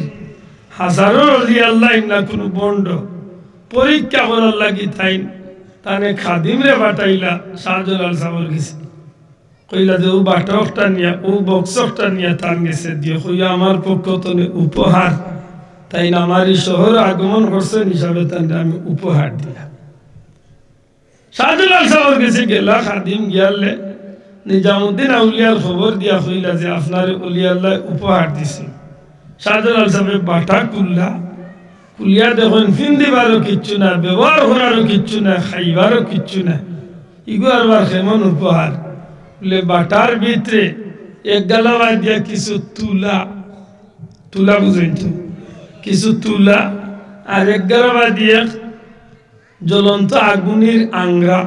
হাজারো অলি আল্লাহ না কোনো বন্ড পরীক্ষা করার লাগি তাইন তানে খাদিম রে বাটাইলা শাহজালাল সাহেবের গেছে কইলা যে ও বাটকটা নিয়া ও বক্সকটা নিয়া তান গেছে দিয়ে কইয়া আমার পক্ষ তনে উপহার তাই না আমার এই শহর আগমন করছেন হিসাবে তানে আমি উপহার দিলাম শাহজালাল সাহেবের গেছে গেলা খাদিম গিয়ালে নিজামুদ্দিন আউলিয়ার খবর দিয়া কইলা যে আপনার অলি আল্লাহ উপহার দিছে শাহজালাল সাহেব বাটা কুলিয়া দেখুন ফিন্দিবারও কিচ্ছু না ব্যবহার করারও কিচ্ছু না খাইবারও কিচ্ছু না ইগো আরবার কেমন উপহার বলে বাটার ভিতরে এক গালাবা দিয়া কিছু তুলা বুঝেন তো কিছু তুলা আর এক গালাবা দিয়া জ্বলন্ত আগুনের আংরা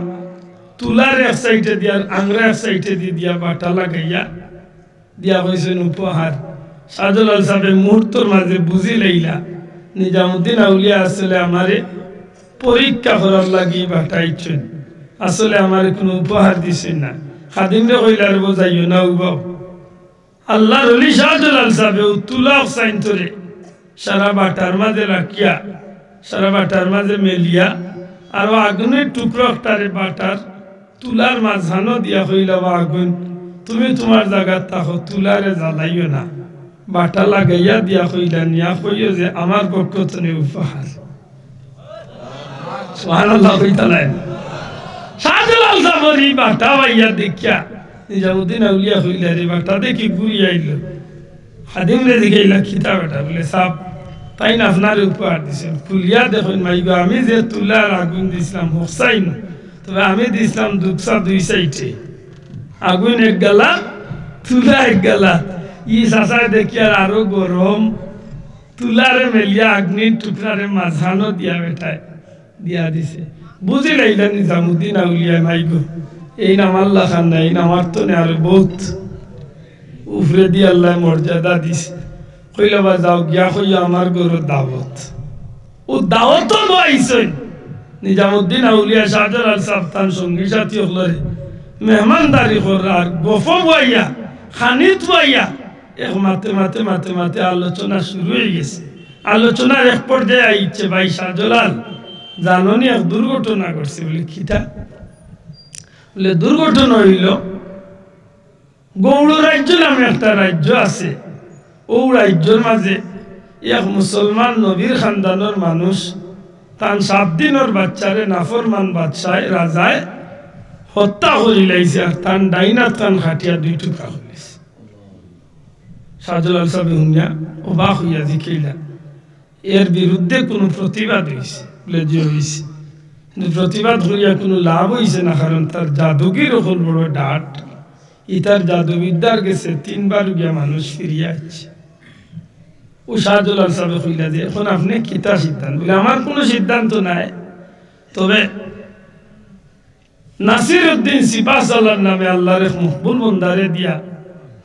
তুলার এক সাইডে দিয়া আংরা এক সাইডে দিয়া বাটা লাগাইয়া দিয়া হয়েছেন উপহার শাহজালাল সাহেব মুহূর্তর মাঝে বুঝি লইলা নিজামুদ্দিন আউলিয়া আসলে আমারে পরীক্ষা করার লাগি বাটাইছেন আসলে আমারে কোনো উপহার দিছেন না খাদিমরে কইলার বোঝাইও না উবাও আল্লাহর ওলি শাহজালাল সাহেব তুলা সাইন্তরে সারা বাটার মাঝে রাখিয়া সারা বাটার মাঝে মেলিয়া আর আগুনের টুকরোটারে বাটার তুলার মাঝখানো দিয়া কইলা আগুন তুমি তোমার জায়গা থাকো তুলারে জ্বালাইও না বাটা লাগাইয়া দিয়া কইলা নিয়া কইও যে আমার পক্ষ থেকে উপহার সুবহানাল্লাহ কইতালেন শাহজালাল সাহেবের এই বাটা ভাইয়া দেখিয়া নিজামুদ্দিন আউলিয়া কইলা রে বাটা দেখি ঘুরি আইল খাদিম রে দেখাইলা খিতা বেটা বলে সাহেব তাই না আপনার উপহার দিছেন খুলিয়া দেখুন মাইগো আমি যে তুলার আগুন দিছিলাম হোসাইন তবে আমি দিছিলাম দুঃখা 2 সাইডে আগুন এক গালা তুলা এক গালা ই সাসায় দেখিয়া আরো গরম তুলারে মেলিয়া আগ্নির টুকরারে মাঝানো দিয়া বেটায় দিয়া দিছে বুঝি লাইলা নিজামুদ্দিন আউলিয়া মাইগো এই নাম আল্লাহ খান না এই নাম আর তো আর বহুত উফরে দিয়ে আল্লাহ মর্যাদা দিছে কইলা বা যাও গিয়া কইয়া আমার গরু দাওয়াত ও দাওয়াতও লইছেন নিজামুদ্দিন আউলিয়া শাহজালাল সাহেব তার সঙ্গী সাথী হলরে মেহমানদারি করার গফ বইয়া খানিত বইয়া এক মাতে মাতে মাতে মাতে আলোচনা শুরু হয়ে গেছে আলোচনার এক পর্যায়ে আইছে ভাই শাহজালাল জাননি এক দুর্ঘটনা ঘটছে বলে কিটা বলে দুর্ঘটনা হইল গৌড় রাজ্য নামে একটা রাজ্য আছে ও রাজ্যের মাঝে এক মুসলমান নবীর খানদানের মানুষ তান 7 দিনের বাচ্চারে নাফরমান বাদশায় রাজায় হত্যা করে লাইছে আর তান ডাইনা তান খাটিয়া 2 টুকরা হইছে শাহজালাল সাহেব হুনিয়া অবাক হইয়া জিকিলা এর বিরুদ্ধে কোনো প্রতিবাদ হইছে বলে যে হইছে কিন্তু প্রতিবাদ করিয়া কোনো লাভ হইছে না কারণ তার জাদুগির ওপর বড় ডাট ইতার জাদুবিদ্যার গেছে 3 বার গিয়া মানুষ ফিরিয়া আসছে ও শাহজালাল সাহেব কইলা যে এখন আপনি কিতা সিদ্ধান্ত বলে আমার কোনো সিদ্ধান্ত নাই তবে নাসিরউদ্দিন সিপাহসালার নামে আল্লাহর এক মকবুল বান্দারে দিয়া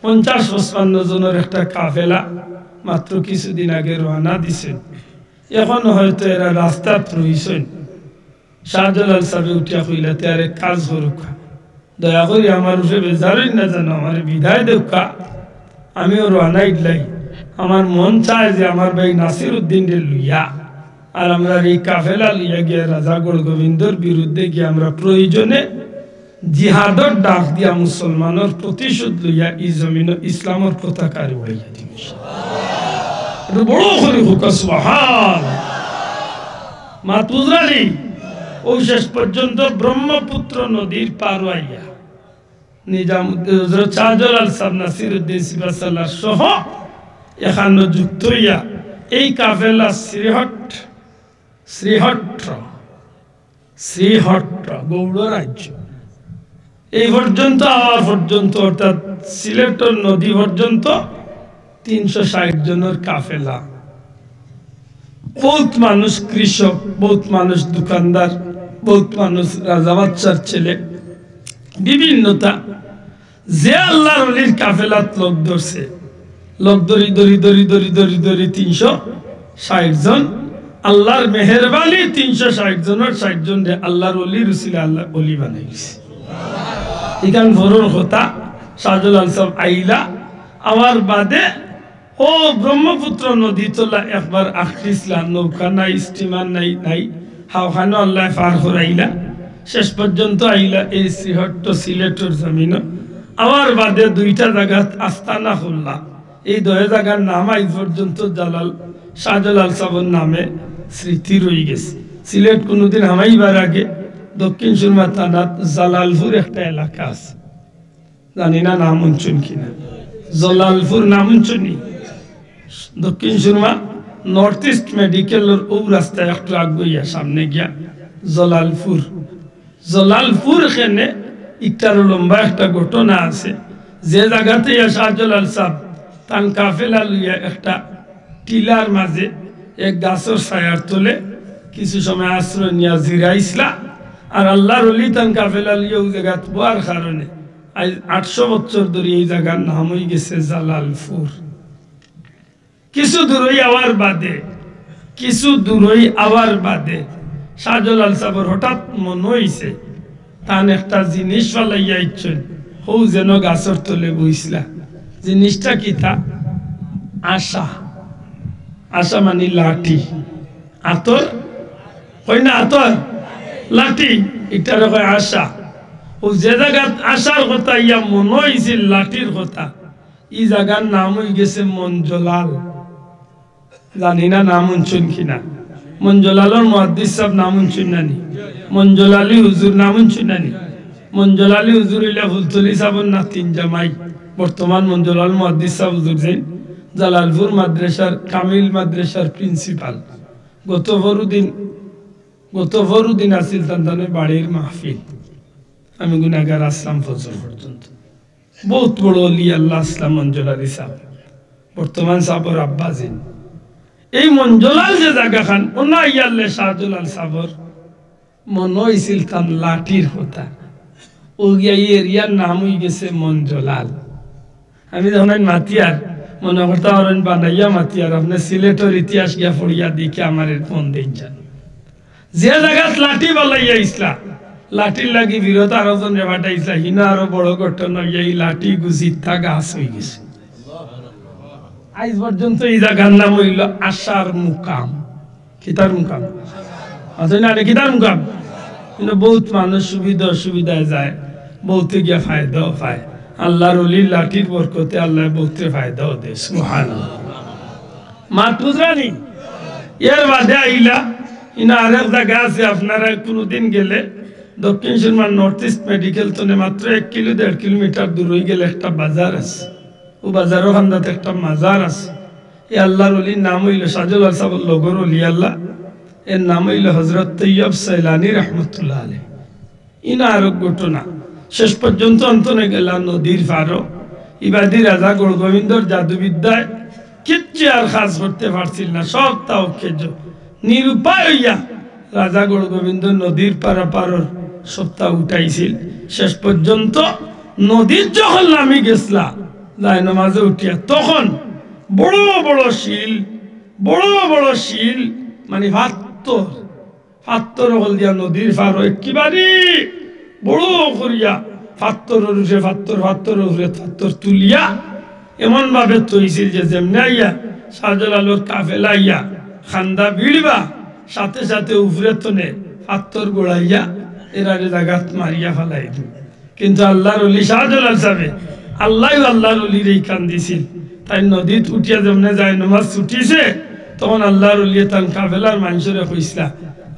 50-55 জনের একটা কাফেলা মাত্র কিছুদিন আগে রওনা দিছেন এখন হয়তো এরা রাস্তাত রইছেন শাহজালাল সাহেব উঠিয়া কইলা তারে কাজ করুক দয়া করে আমার উপরে বেজারই না জানো আমার বিদায় দেউকা আমিও রওনা দিলাই আমার মন চায় যে আমার ভাই নাসিরউদ্দিন রে লইয়া আর আমরা এই কাফেলা লইয়া গিয়ে রাজাগড় গোবিন্দর বিরুদ্ধে গিয়ে আমরা প্রয়োজনে জিহাদর ডাক দিয়া মুসলমানের প্রতিশোধ লইয়া এই জমিন ইসলামের পতাকা উড়াইয়া দিম বড় করে হোক সুবহান মাতুজরালি ও শেষ পর্যন্ত ব্রহ্মপুত্র নদীর পার হইয়া নিজামুদ্দিন হযরত শাহজালাল সাহেব নাসিরউদ্দিন সিপাহসালার সহ এখানে যুক্ত হইয়া এই কাফেলা শ্রীহট্ট গৌড় রাজ্য এই পর্যন্ত আওয়ার পর্যন্ত অর্থাৎ সিলেটের নদী পর্যন্ত 360 জনের কাফেলা বহুত মানুষ কৃষক বহুত মানুষ দোকানদার বহুত মানুষ রাজা বাদশার ছেলে বিভিন্নতা যে আল্লাহর ওলির কাফেলাত লোক ধরছে লোক দরি দরি দরি দরি দরি দরি 360 জন আল্লাহর মেহেরবানি 360 জনের 60 জন আল্লাহর ওলি রসুল আল্লাহ ওলি বানাইছে এখান ভোরের কথা শাহজালাল সাহেব আইলা আমার বাদে ও ব্রহ্মপুত্র নদী তোলা একবার আখরিসলা নৌকা নাই স্টিমার নাই নাই হাওখানো আল্লাহ পার করাইলা শেষ পর্যন্ত আইলা এই শ্রীহট্ট সিলেটের জমিন আমার বাদে 2টা জায়গা আস্তানা খুললা এই 2 জায়গার নাম আজ পর্যন্ত শাহজালাল সাহেবের নামে স্মৃতি রয়ে গেছে সিলেট কোনোদিন হামাইবার আগে দক্ষিণ সুরমা থানাত জালালপুর একটা এলাকা আছে জানি না নাম শুনছেন কিনা জালালপুর নাম শুনছেন দক্ষিণ সুরমা নর্থ ইস্ট মেডিকেলের ও রাস্তায় একটু আগুইয়া সামনে গিয়া জালালপুর এখানে একটার লম্বা একটা ঘটনা আছে যে জায়গাতে শাহজালাল সাহেব তান কাফেলা লইয়া একটা টিলার মাঝে এক গাছের ছায়ার তলে কিছু সময় আশ্রয় নিয়া জিরাইছিলা আর আল্লাহর ওলি তান কাফেলা লইয়া ওই জায়গা বোয়ার কারণে আজ 800 বছর ধরে এই জায়গার নাম হয়ে গেছে জালালপুর কিছু দূরই আওয়ার বাদে শাহজালাল সাহেবের হঠাৎ মন হইছে তান একটা জিনিস ফালাইয়া ইচ্ছেন হৌ যেন গাছের তলে বইছিলা জিনিসটা কি তা আশা মানে লাঠি আতর কই না আতর লাঠি এটার কয় আশা ও যে জায়গাত আশার কথা ইয়া মন হইছিল লাঠির কথা এই জায়গার নাম হয়ে গেছে মঞ্জলাল জানি না নাম শুনছেন কিনা মঞ্জলালর মুহাদ্দিস সাহেব নাম শুনছেন নানি মঞ্জলালি হুজুর নাম শুনছেন নানি মঞ্জলালি হুজুর ইলা ফুলতলি সাহেবের নাতিন জামাই বর্তমান মঞ্জলাল মুহাদ্দিস সাহেব হুজুর যেন জালালপুর মাদ্রাসার কামিল মাদ্রাসার প্রিন্সিপাল গত ফরুদিন আসিল তান্তানের বাড়ির মাহফিল আমি গুনাহগার আসলাম ফজর পর্যন্ত বহুত বড় অলি আল্লাহ আসলাম মঞ্জলালি সাহেব বর্তমান সাহেবের আব্বা যেন এই মঞ্জলাল যে জায়গা খান ওনা ইয়াল্লে শাহজালাল সাহেবের মন হইছিল তান লাঠির কথা ও গিয়া এরিয়ার নাম হয়ে গেছে মঞ্জলাল আমি যখন মাতিয়ার মনে করতে পারেন বানাইয়া মাতিয়ার আপনার সিলেটের ইতিহাস গিয়া পড়িয়া দিকে আমার ফোন দিন যান যে জায়গাত লাঠি বলাইয়া ইসলা লাঠির লাগি বিরত আরো জন রেবাটা ইসলা হিনা আরো বড় ঘটনা এই লাঠি গুছি তা গাছ হয়ে গেছে আজ পর্যন্ত এই জায়গার নাম হইল আশার মুকাম কিতার মুকাম আছে না কিতার মুকাম কিন্তু বহুত মানুষ সুবিধা অসুবিধায় যায় বহুতে গিয়া ফায়দাও পায় আল্লাহর ওলির লাঠির বরকতে আল্লাহ বহুতে ফায়দাও দেয় সুবহানাল্লাহ মাত বুঝরানি এর বাদে আইলা ইনা আরেক জায়গা আছে আপনারা কোনোদিন গেলে দক্ষিণ সুরমার নর্থ ইস্ট মেডিকেল তো মাত্র 1 কিলো 1.5 কিলোমিটার দূর হয়ে গেলে একটা বাজার আছে ও বাজারও খান্দাতে একটা মাজার আছে এই আল্লাহর ওলির নাম হইল সাজুল সাহেবের লগর ওলি আল্লাহ এর নাম হইল হযরত তৈয়ব সাইলানি রহমতুল্লাহ আলাইহি ইনা আরেক ঘটনা শেষ পর্যন্ত অন্তনে গেল নদীর পারো ইবাদি রাজা গড়গোবিন্দর জাদুবিদ্যায় কিচ্ছু আর কাজ করতে পারছিল না সব তাও খেজ নিরুপায় হইয়া রাজা গড়গোবিন্দ নদীর পারাপারর সপ্তাহ উঠাইছিল শেষ পর্যন্ত নদীর যখন নামি গেছলা যায় নামাজে উঠিয়া তখন বড় বড় শিল মানে ফাত্তর হল দিয়া নদীর পারো একেবারে বড় করিয়া ফাত্তর তুলিয়া এমন ভাবে তৈছিল যে যেমনি আইয়া শাহজালালোর কাফেলা আইয়া খান্দা ভিড়বা সাথে সাথে উফরে তনে ফাত্তর গোড়াইয়া এরারে জাগাত মারিয়া ফেলাই দিল কিন্তু আল্লাহর ওলি শাহজালাল সাহেব আল্লাহর ওলির এই কান্দিছিল তাই নদীত উঠিয়া যেমনে যায় নামাজ ছুটিছে তখন আল্লাহর ওলি তান কাফেলার মানুষরে কইসলা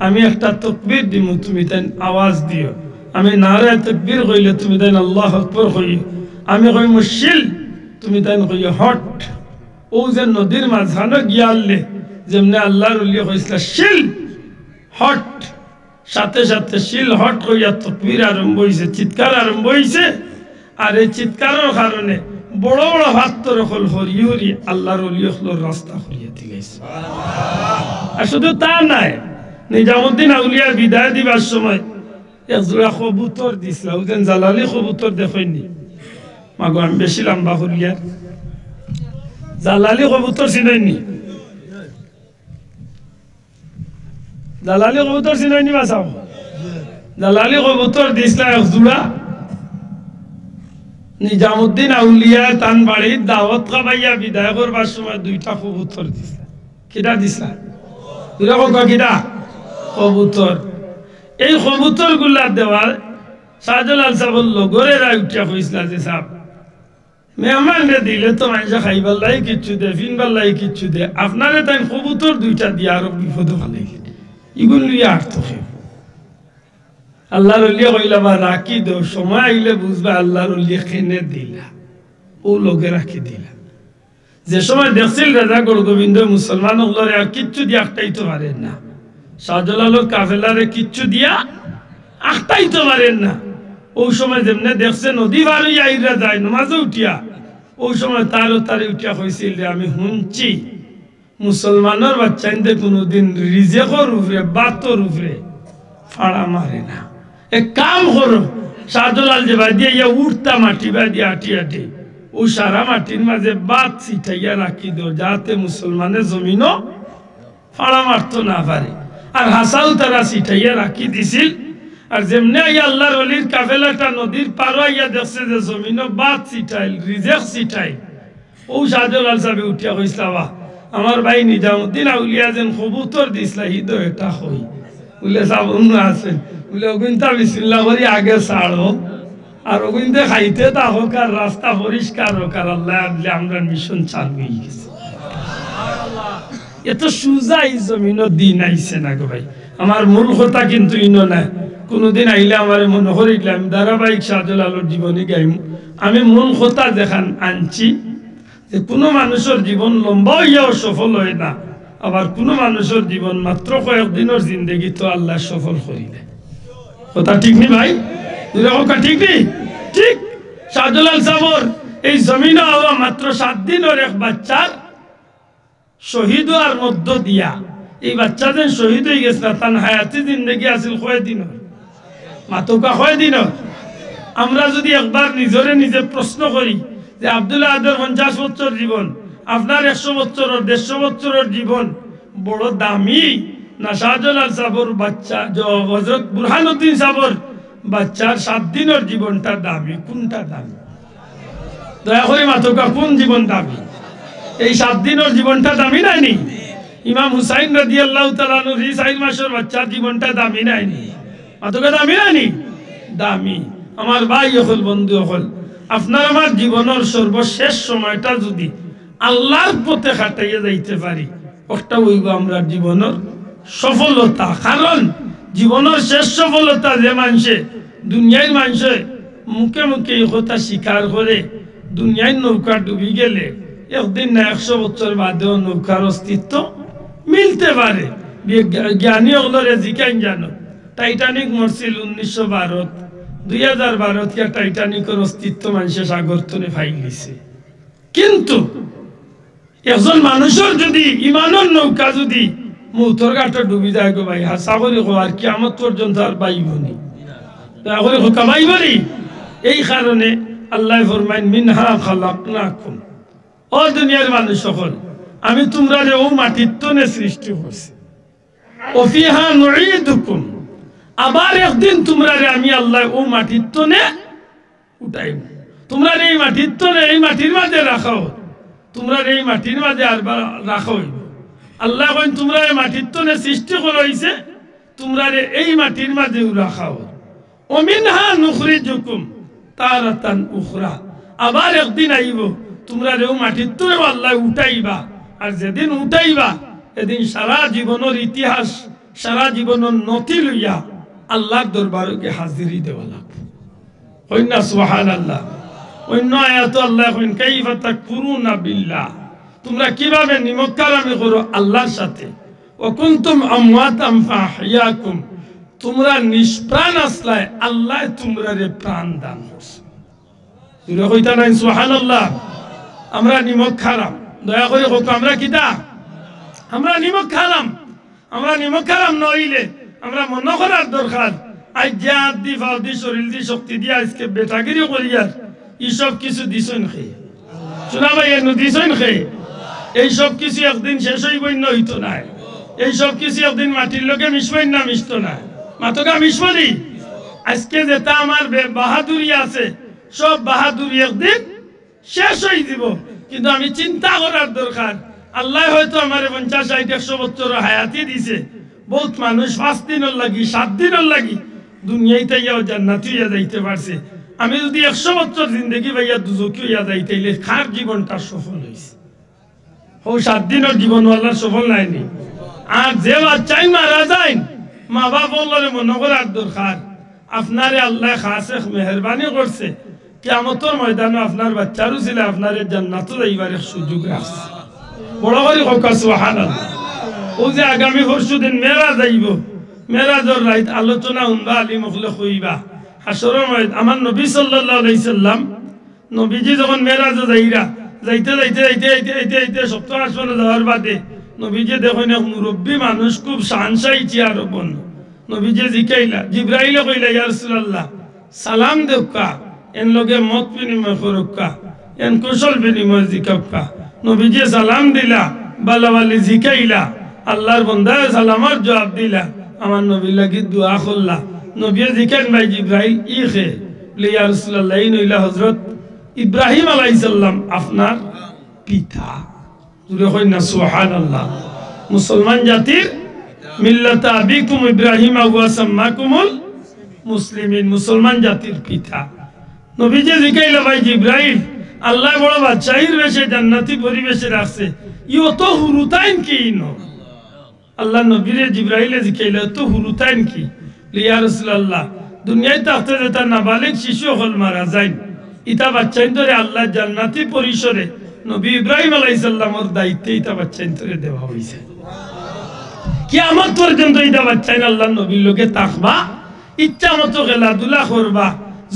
আমি একটা তাকবীর দিমু তুমি তাই আওয়াজ দিও আমি নারে তাকবীর কইলে তুমি তাই আল্লাহু আকবার কইও আমি কই মুশিল তুমি তাই কই হট ও যে নদীর মাঝখানে গিয়ালে যেমনে আল্লাহর ওলি কইসলা শিল হট সাথে সাথে শিল হট কইয়া তাকবীর আরম্ভ হইছে চিৎকার আরম্ভ হইছে আর এই চিৎকারের কারণে বড় বড় ফাত্তর হল হরি আল্লাহর ওলি হলোর রাস্তা খুলিয়ে দিয়েছে আর শুধু তা নাই নিজামুদ্দিন আউলিয়া বিদায় দিবার সময় এক জোড়া কবুতর দিছিল ওজন জালালি কবুতর দেখেননি মাগো আমি বেশি লম্বা হলিয়া জালালি কবুতর চিনেননি জালালি কবুতর চিনেননি বাসাও জালালি কবুতর দিছিল এক জোড়া নিজামুদ্দিন আউলিয়া তান বাড়ির দাওয়াত খাবাইয়া বিদায় করবার সময় 2টা কবুতর দিছিল কিটা দিছিল দুটা কিটা কবুতর এই কবুতর গুলা দেওয়ার শাহজালাল সাহেবের লগরেরা উঠিয়া কইছিল যে সাহেব মেহমান রে দিলে তো মানুষ খাইবার লাই কিচ্ছু দে ফিনবার লাই কিচ্ছু দে আপনারে তাই কবুতর 2টা দিয়া আরো বিপদ ভালাই এগুলো লিয়া আর তো আল্লাহর ওলি কইলা বা রাখি দাও সময় আইলে বুঝবা আল্লাহর ওলি কেনে দিলা ও লোকে রাখি দিলা যে সময় দেখছিল রাজা গড়গোবিন্দ মুসলমান হলরে আর কিচ্ছু দিয়ে আটকাইতে পারেন না শাহজালালের কাফেলারে কিচ্ছু দিয়া আটকাইতে পারেন না ওই সময় যেমনে দেখছে নদী পার হইয়া আইরা যায় নামাজে উঠিয়া ওই সময় তারে উঠিয়া কইছিল যে আমি শুনছি মুসলমানের বাচ্চাইন্দে কোনোদিন রিজেকর উপরে বাতর উপরে ফাড়া মারে না এক কাম করো শাহজালাল যে বাদিয়া ইয়া উঠতা মাটি বাদিয়া আটি ও সারা মাটির মাঝে বাত ছিটাইয়া রাখি দো যাতে মুসলমানের জমিনও ফাড়া মারতো না পারে আর হাসাও তারা ছিটাইয়া রাখি দিছিল আর যেমনে আইয়া আল্লাহর ওলির কাফেলাটা নদীর পারো আইয়া দেখছে যে জমিনও বাত ছিটাইল রিজেক ছিটাইল ও শাহজালাল সাহেব উঠিয়া কইসলা বাহ আমার ভাই নিজামুদ্দিন আউলিয়া যেন কবুতর দিসলা হিদ এটা হই বলে সব অন্য আছেন বলে ওগুনটা বিসমিল্লাহ করি আগে ছাড়ো আর ওগুনতে খাইতে তা হোক আর রাস্তা পরিষ্কার হোক আর আল্লাহ আদলে আমরা মিশন চালু হয়ে গেছে এত সুজা এই জমিনও দিন আইছে না গো ভাই আমার মূল কথা কিন্তু ইনো না কোনোদিন আইলে আমার মনে করিলে আমি ধারাবাহিক শাহজালালের জীবনী গাইম আমি মূল কথা দেখান আনছি যে কোনো মানুষের জীবন লম্বা হইয়াও সফল হয় না আবার কোনো মানুষের জীবন মাত্র কয়েকদিনের জিন্দগি তো আল্লাহ সফল করিলে কথা ঠিক নি ভাই কথা ঠিক নি ঠিক শাহজালাল সাহেবের এই জমিনে হওয়া মাত্র 7 দিনের এক বাচ্চার শহীদ হওয়ার মধ্য দিয়া এই বাচ্চা যেন শহীদ হয়ে গেছে না তার হায়াতি জিন্দগি আছিল কয়েকদিন মাতকা কয়েকদিন আমরা যদি একবার নিজরে নিজে প্রশ্ন করি যে আব্দুল্লাহ আদের 50 বছর জীবন, আপনার 100 বছর 150 বছরের জীবন বড় দামি না শাহজালাল সাবর বাচ্চা হযরত বুরহানুদ্দিন সাবর বাচ্চার 7 দিনের জীবনটা দামি? কোনটা দামি? দয়া করে মাতকা কোন জীবন দামি? এই 7 দিনের জীবনটা দামি নাইনি? ইমাম হুসাইন রাদিয়াল্লাহু তাআলা আনহু 4 মাসের বাচ্চার জীবনটা দামি নাইনি? মাতকা দামি নাইনি? দামি। আমার ভাই হল, বন্ধু হল, আপনার আমার জীবনের সর্বশেষ সময়টা যদি আল্লাহর পথে খাটাইয়া যাইতে পারি, ওটা হইব আমরা জীবনের সফলতা। কারণ জীবনের শেষ সফলতা যে মানুষে, দুনিয়ার মানুষে মুখে মুখে এই কথা স্বীকার করে, দুনিয়ার নৌকা ডুবি গেলে একদিন না 100 বছর বাদেও নৌকার অস্তিত্ব মিলতে পারে। জ্ঞানী হলরে জিজ্ঞান জানো, টাইটানিক মরছিল 1912, 2012 টাইটানিকের অস্তিত্ব মানুষের সাগর তলে ফাইল দিছে। কিন্তু একজন মানুষের যদি ইমানের নৌকা যদি মৌতর ঘাটে ডুবি যায় গো ভাই, হাসা করি আর কিয়ামত পর্যন্ত আর পাইবনি, কামাইবনি। এই কারণে আল্লাহ ফরমাইন মিনহা খালাকনাকুম, ও দুনিয়ার মানুষ সকল, আমি তোমরা ও মাটির তনে সৃষ্টি করছি, ও ফিহা নুঈদুকুম, আবার একদিন তোমরা আমি আল্লাহ ও মাটির তনে উঠাইব। তোমরা এই মাটির তনে, এই মাটির মাঝে রাখাও, তোমরা এই মাটির মাঝে আর রাখা হইব। আল্লাহ কইন তোমরা এই মাটির তনে সৃষ্টি করা হইছে, তোমরা এই মাটির মাঝে রাখাও। ও মিনহা নুখরিজুকুম তারাতান উখরা, আবার একদিন আইব তোমরা ও মাটির তনে আল্লাহ উঠাইবা। আর যেদিন উঠাইবা এদিন সারা জীবনের ইতিহাস, সারা জীবনের নথি লইয়া আল্লাহর দরবারকে হাজিরি দেওয়া লাগবে। হই না সুবহানাল্লাহ? অন্য আয়াত আল্লাহ কইন কাইফা তাকফুরুনা বিল্লাহ, তোমরা কিভাবে নিমক্কারামি করো আল্লাহর সাথে। ওয়া কুনতুম আমওয়াতাম ফাহইয়াকুম, তোমরা নিষ্প্রাণ আসলায় আল্লাহ তোমরারে প্রাণ দান করছে। তোমরা কইতা নাই সুবহানাল্লাহ? আমরা নিমক খারাম, দয়া করে হোক আমরা কিতা? আমরা নিমক খারাম। আমরা নিমক খারাম নইলে আমরা মনে করার দরকার, আজ যে হাত দি ফাও দি শরীর দি শক্তি দিয়া আজকে বেটাগিরি করিয়ার এইসব কিছু দিছন খেয়ে, শোনা ভাই এর দিছন খেয়ে, এইসব কিছু একদিন শেষ হইবই না, হইতো না। এইসব কিছু একদিন মাটির লোকে মিশবই না, মিশতো না। মাতকা মিশবনি। আজকে যেটা আমার বাহাদুরি আছে, সব বাহাদুরি একদিন শেষ হয়ে দিব। কিন্তু আমি চিন্তা করার দরকার, আল্লাহ হয়তো আমার 50, 60, 100 বছর হায়াতি দিছে। বহুত মানুষ 5 দিনের লাগি, 7 দিনের লাগি দুনিয়াতে যাও জান্নাতি হইয়া যাইতে পারছে। আমি যদি 100 বছর জিন্দগি ভাইয়া দুজকি হইয়া যাইতেইলে খার জীবনটা সফল হয়েছে। ও 7 দিনের জীবনওয়ালা সফল নাইনি। আর যে বাচ্চাই মারা যায়, মা বাপ বললে মনে করার দরকার, আপনারে আল্লাহ খাসে মেহরবানি করছে, কিয়ামতের ময়দানে আপনার বাচ্চারও ছিল, আপনার জান্নাতে যাইবার সুযোগ রাখছে। বড় করে হোক সুবহানাল্লাহ। ও যে আগামী পরশুদিন মেরাজ যাইব, মেরাজের রাত আলোচনা শুনবা, আলী মুখলে কইবা হাসরের ময়দান। আমার নবী সাল্লাল্লাহু আলাইহি সাল্লাম, নবীজি যখন মেরাজে যাইতে 70 আসমানে যাওয়ার বাদে নবীজি দেখেন এক মুরব্বী মানুষ, খুব শানশাই চেয়ার বন। নবীজি জিকাইলা, জিব্রাইলে কইলা ইয়া রাসূলুল্লাহ সালাম দেউকা, এন লগে মত বিনিময় করুকা, এন কুশল বিনিময় জিকাউকা। নবীজি সালাম দিলা, বালাওয়ালি জিকাইলা, আল্লাহর বান্দা সালামার জবাব দিলা, আমার নবী লাগি দোয়া করলা। নবী জিকান ভাই জিব্রাইল ইখে ইয়া রাসূলুল্লাহ, ইন ইলা হযরত ইব্রাহিম আলাইহিস সালাম আপনার পিতা। জুরে কই না সুবহানাল্লাহ। মুসলমান জাতির মিল্লাত আবিকুম ইব্রাহিম ওয়া সাম্মাকুমুল মুসলিমিন, মুসলমান জাতির পিতা। নবীজি জিকাইলা ভাই জিব্রাইল, আল্লাহ বড় বাদশাহীর বেশে জান্নাতি পরিবেশে রাখছে, ইও তো হুরুতাইন কি নো? আল্লাহ নবীরে জিব্রাইলে জিকাইলা তো হুরুতাইন কি? ইয়া রাসূলুল্লাহ, দুনিয়ায় থাকতে যেটা নাবালিগ শিশু হল মারা যায়, ইতা বাচ্চাইন ধরে আল্লাহ জান্নাতি পরিসরে নবী ইব্রাহিম আলাইহিস সালামের দায়িত্বে ইতা বাচ্চাইন ধরে দেওয়া হইছে। কিয়ামত পর্যন্ত ইতা বাচ্চাইন আল্লাহ নবীর লোকে তাকবা, ইচ্ছা মতো খেলাধুলা করবা।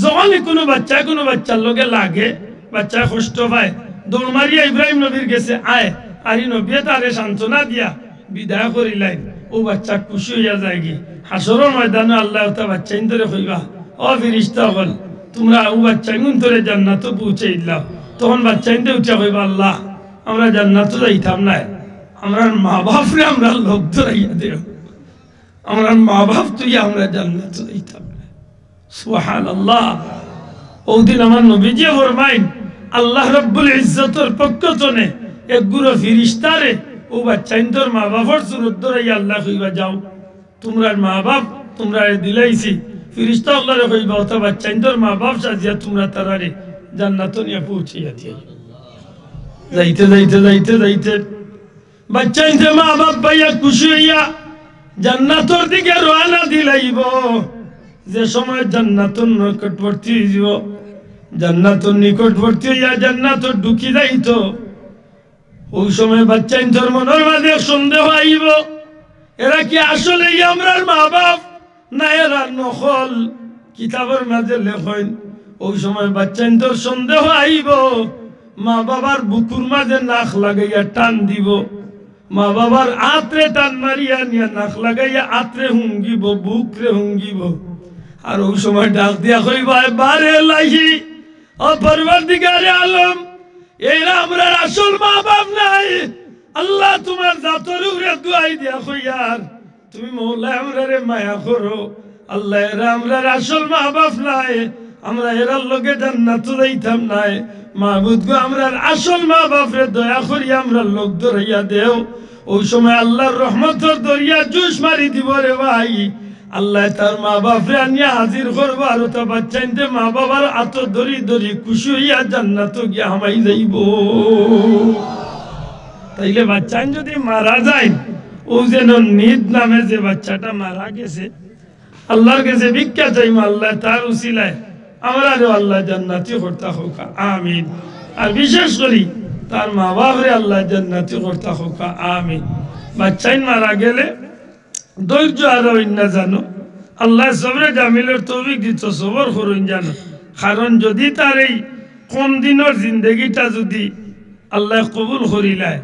যখনই কোনো বাচ্চার লোকে লাগে, বাচ্চা কষ্ট পায়, দৌড় মারিয়া ইব্রাহিম নবীর গেছে আয়, আরি নবী তারে সান্ত্বনা দিয়া বিদায় করিলেন। ও বাচ্চা খুশি হইয়া যায় কি হাসরের ময়দানে আল্লাহ তা বাচ্চাইন ধরে কইবা, ও ফেরেশতা হল তোমরা ও বাচ্চা তোরে জান্নাত পৌঁছে দিলাম তখন বাচ্চা উঠে কইবা আল্লাহ আমরা জান্নাত যাইতাম না আমরা মা বাপরে আমরা লোক ধরাইয়া দেও আমরা মা বাপ তুই আমরা জান্নাত যাইতাম না সুবহানাল্লাহ ওদিন আমার নবীজি ফরমাইন আল্লাহ রাব্বুল ইজ্জতের পক্ষ থেকে এক গুরু ফেরেশতারে ও বাচ্চা তোর মা বাপর সুরত ধরাইয়া আল্লাহ কইবা যাও তোমরা মা বাপ তোমরা দিলাইছি ফেরেশতা আল্লাহরে কইবা তো বাচ্চা তোর মা বাপ সাজিয়া তোমরা তারারে জান্নাত নিয়ে পৌঁছিয়া দিও যাইতে যাইতে যাইতে যাইতে বাচ্চা মা বাপ পাইয়া খুশি হইয়া জান্নাতের দিকে রওনা দিলাইব যে সময় জান্নাতের নিকটবর্তী হইব জান্নাতের নিকটবর্তী হইয়া জান্নাতের ঢুকি যাইতো ওই সময় বাচ্চা তোর মনের মাঝে সন্দেহ আইব এরা কি আসলে আমরার মা বাপ না এরা নকল কিতাবের মাঝে লেখেন ওই সময় বাচ্চা তোর সন্দেহ আইব মা বাবার বুকুর মাঝে নাক লাগাইয়া টান দিব মা বাবার আত্রে টান মারিয়া নিয়ে নাক লাগাইয়া আত্রে হুঙ্গিব বুকরে হুঙ্গিব আর ওই সময় ডাক দিয়া কইবা বারে লাহি ও পরওয়ারদিগারে আলম এরা আমরা আসল মা বাপ নাই আল্লাহ তোমার জাতর উপরে দুআই দিয়া কইয়ার তুমি মওলা আমরারে মায়া করো আল্লাহ এরা আমরা আসল মা বাপ নাই আমরা এরার লগে জান্নাত যাইতাম নাই মাহবুদ গো আমরা আসল মা বাপরে দয়া করি আমরা লোক ধরাইয়া দেও ওই সময় আল্লাহর রহমতের দরিয়া জুস মারি দিব রে ভাই আল্লাহ তার মা বাপরে আনিয়া হাজির করবো আর তা বাচ্চাইতে মা বাবার আত ধরি ধরি খুশি হইয়া জান্নাত গিয়া হামাই যাইব তাইলে বাচ্চাইন যদি মারা যায় ও যেন নিদ নামে যে বাচ্চাটা মারা গেছে আল্লাহর কাছে ভিক্ষা চাইম আল্লাহ তার উসিলায় আমরা আল্লাহ জান্নাতি করতে হোক আমিন আর বিশেষ করি তার মা বাপরে আল্লাহ জান্নাতি করতে হোক আমিন বাচ্চাইন মারা গেলে ধৈর্য আর না জানো আল্লাহ সবরে জামিলের তৌফিক দিত সবর করুন জানো কারণ যদি তার এই কম দিনের জিন্দগিটা যদি আল্লাহ কবুল করিলায়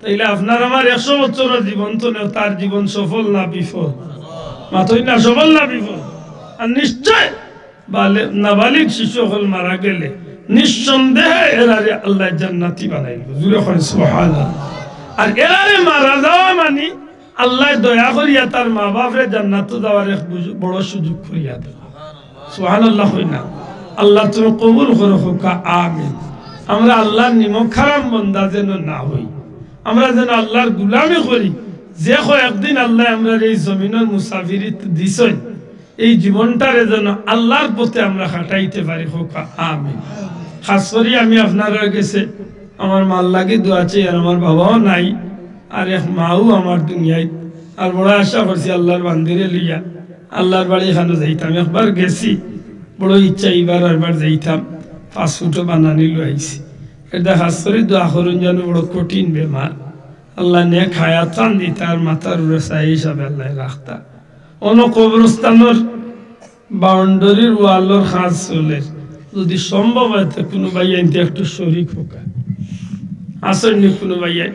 তাইলে আপনার আমার 100 বছরের জীবন তো তার জীবন সফল না বিফল মাতই না সফল না বিফল আর নিশ্চয় নাবালিক শিশু হল মারা গেলে নিঃসন্দেহে এরারে আল্লাহ জান্নাতি বানাইল জুড়ে হয় সুবহানাল্লাহ আর এরারে মারা যাওয়া মানে আল্লাহ দয়া করিয়া তার মা বাপরে জান্নাত যাওয়ার এক বড় সুযোগ করিয়া দেব সুবহানাল্লাহ হই না আল্লাহ তুমি কবুল করো হোক আমিন আমরা আল্লাহর নিমক খারাম বান্দা যেন না হই আমরা যেন আল্লাহর গোলামি করি যে একদিন আল্লাহ আমরা এই জমিনের মুসাফিরি দিছেন এই জীবনটারে যেন আল্লাহর পথে আমরা খাটাইতে পারি হোক আমিন খাস করি আমি আপনারা গেছে আমার মাল লাগে দোয়া চাই আর আমার বাবাও নাই আর এক মাও আমার দুনিয়ায় আর বড় আশা করছি আল্লাহর বান্দিরে লইয়া আল্লাহর বাড়ি এখানে যাইতাম একবার গেছি বড় ইচ্ছা এইবার একবার যাইতাম 5 ফুটও বানানি লইছি এটা খাস করে দোয়া করুন যেন বড় কঠিন বেমার আল্লাহ নিয়ে খায়া টান দি তার মাথার উপরে চাই হিসাবে আল্লাহ রাখতা অন্য কবরস্থানের বাউন্ডারির ওয়ালের কাজ চলে যদি সম্ভব হয় তো কোনো ভাইয়া একটু শরীক হোক আসেননি কোনো ভাইয়া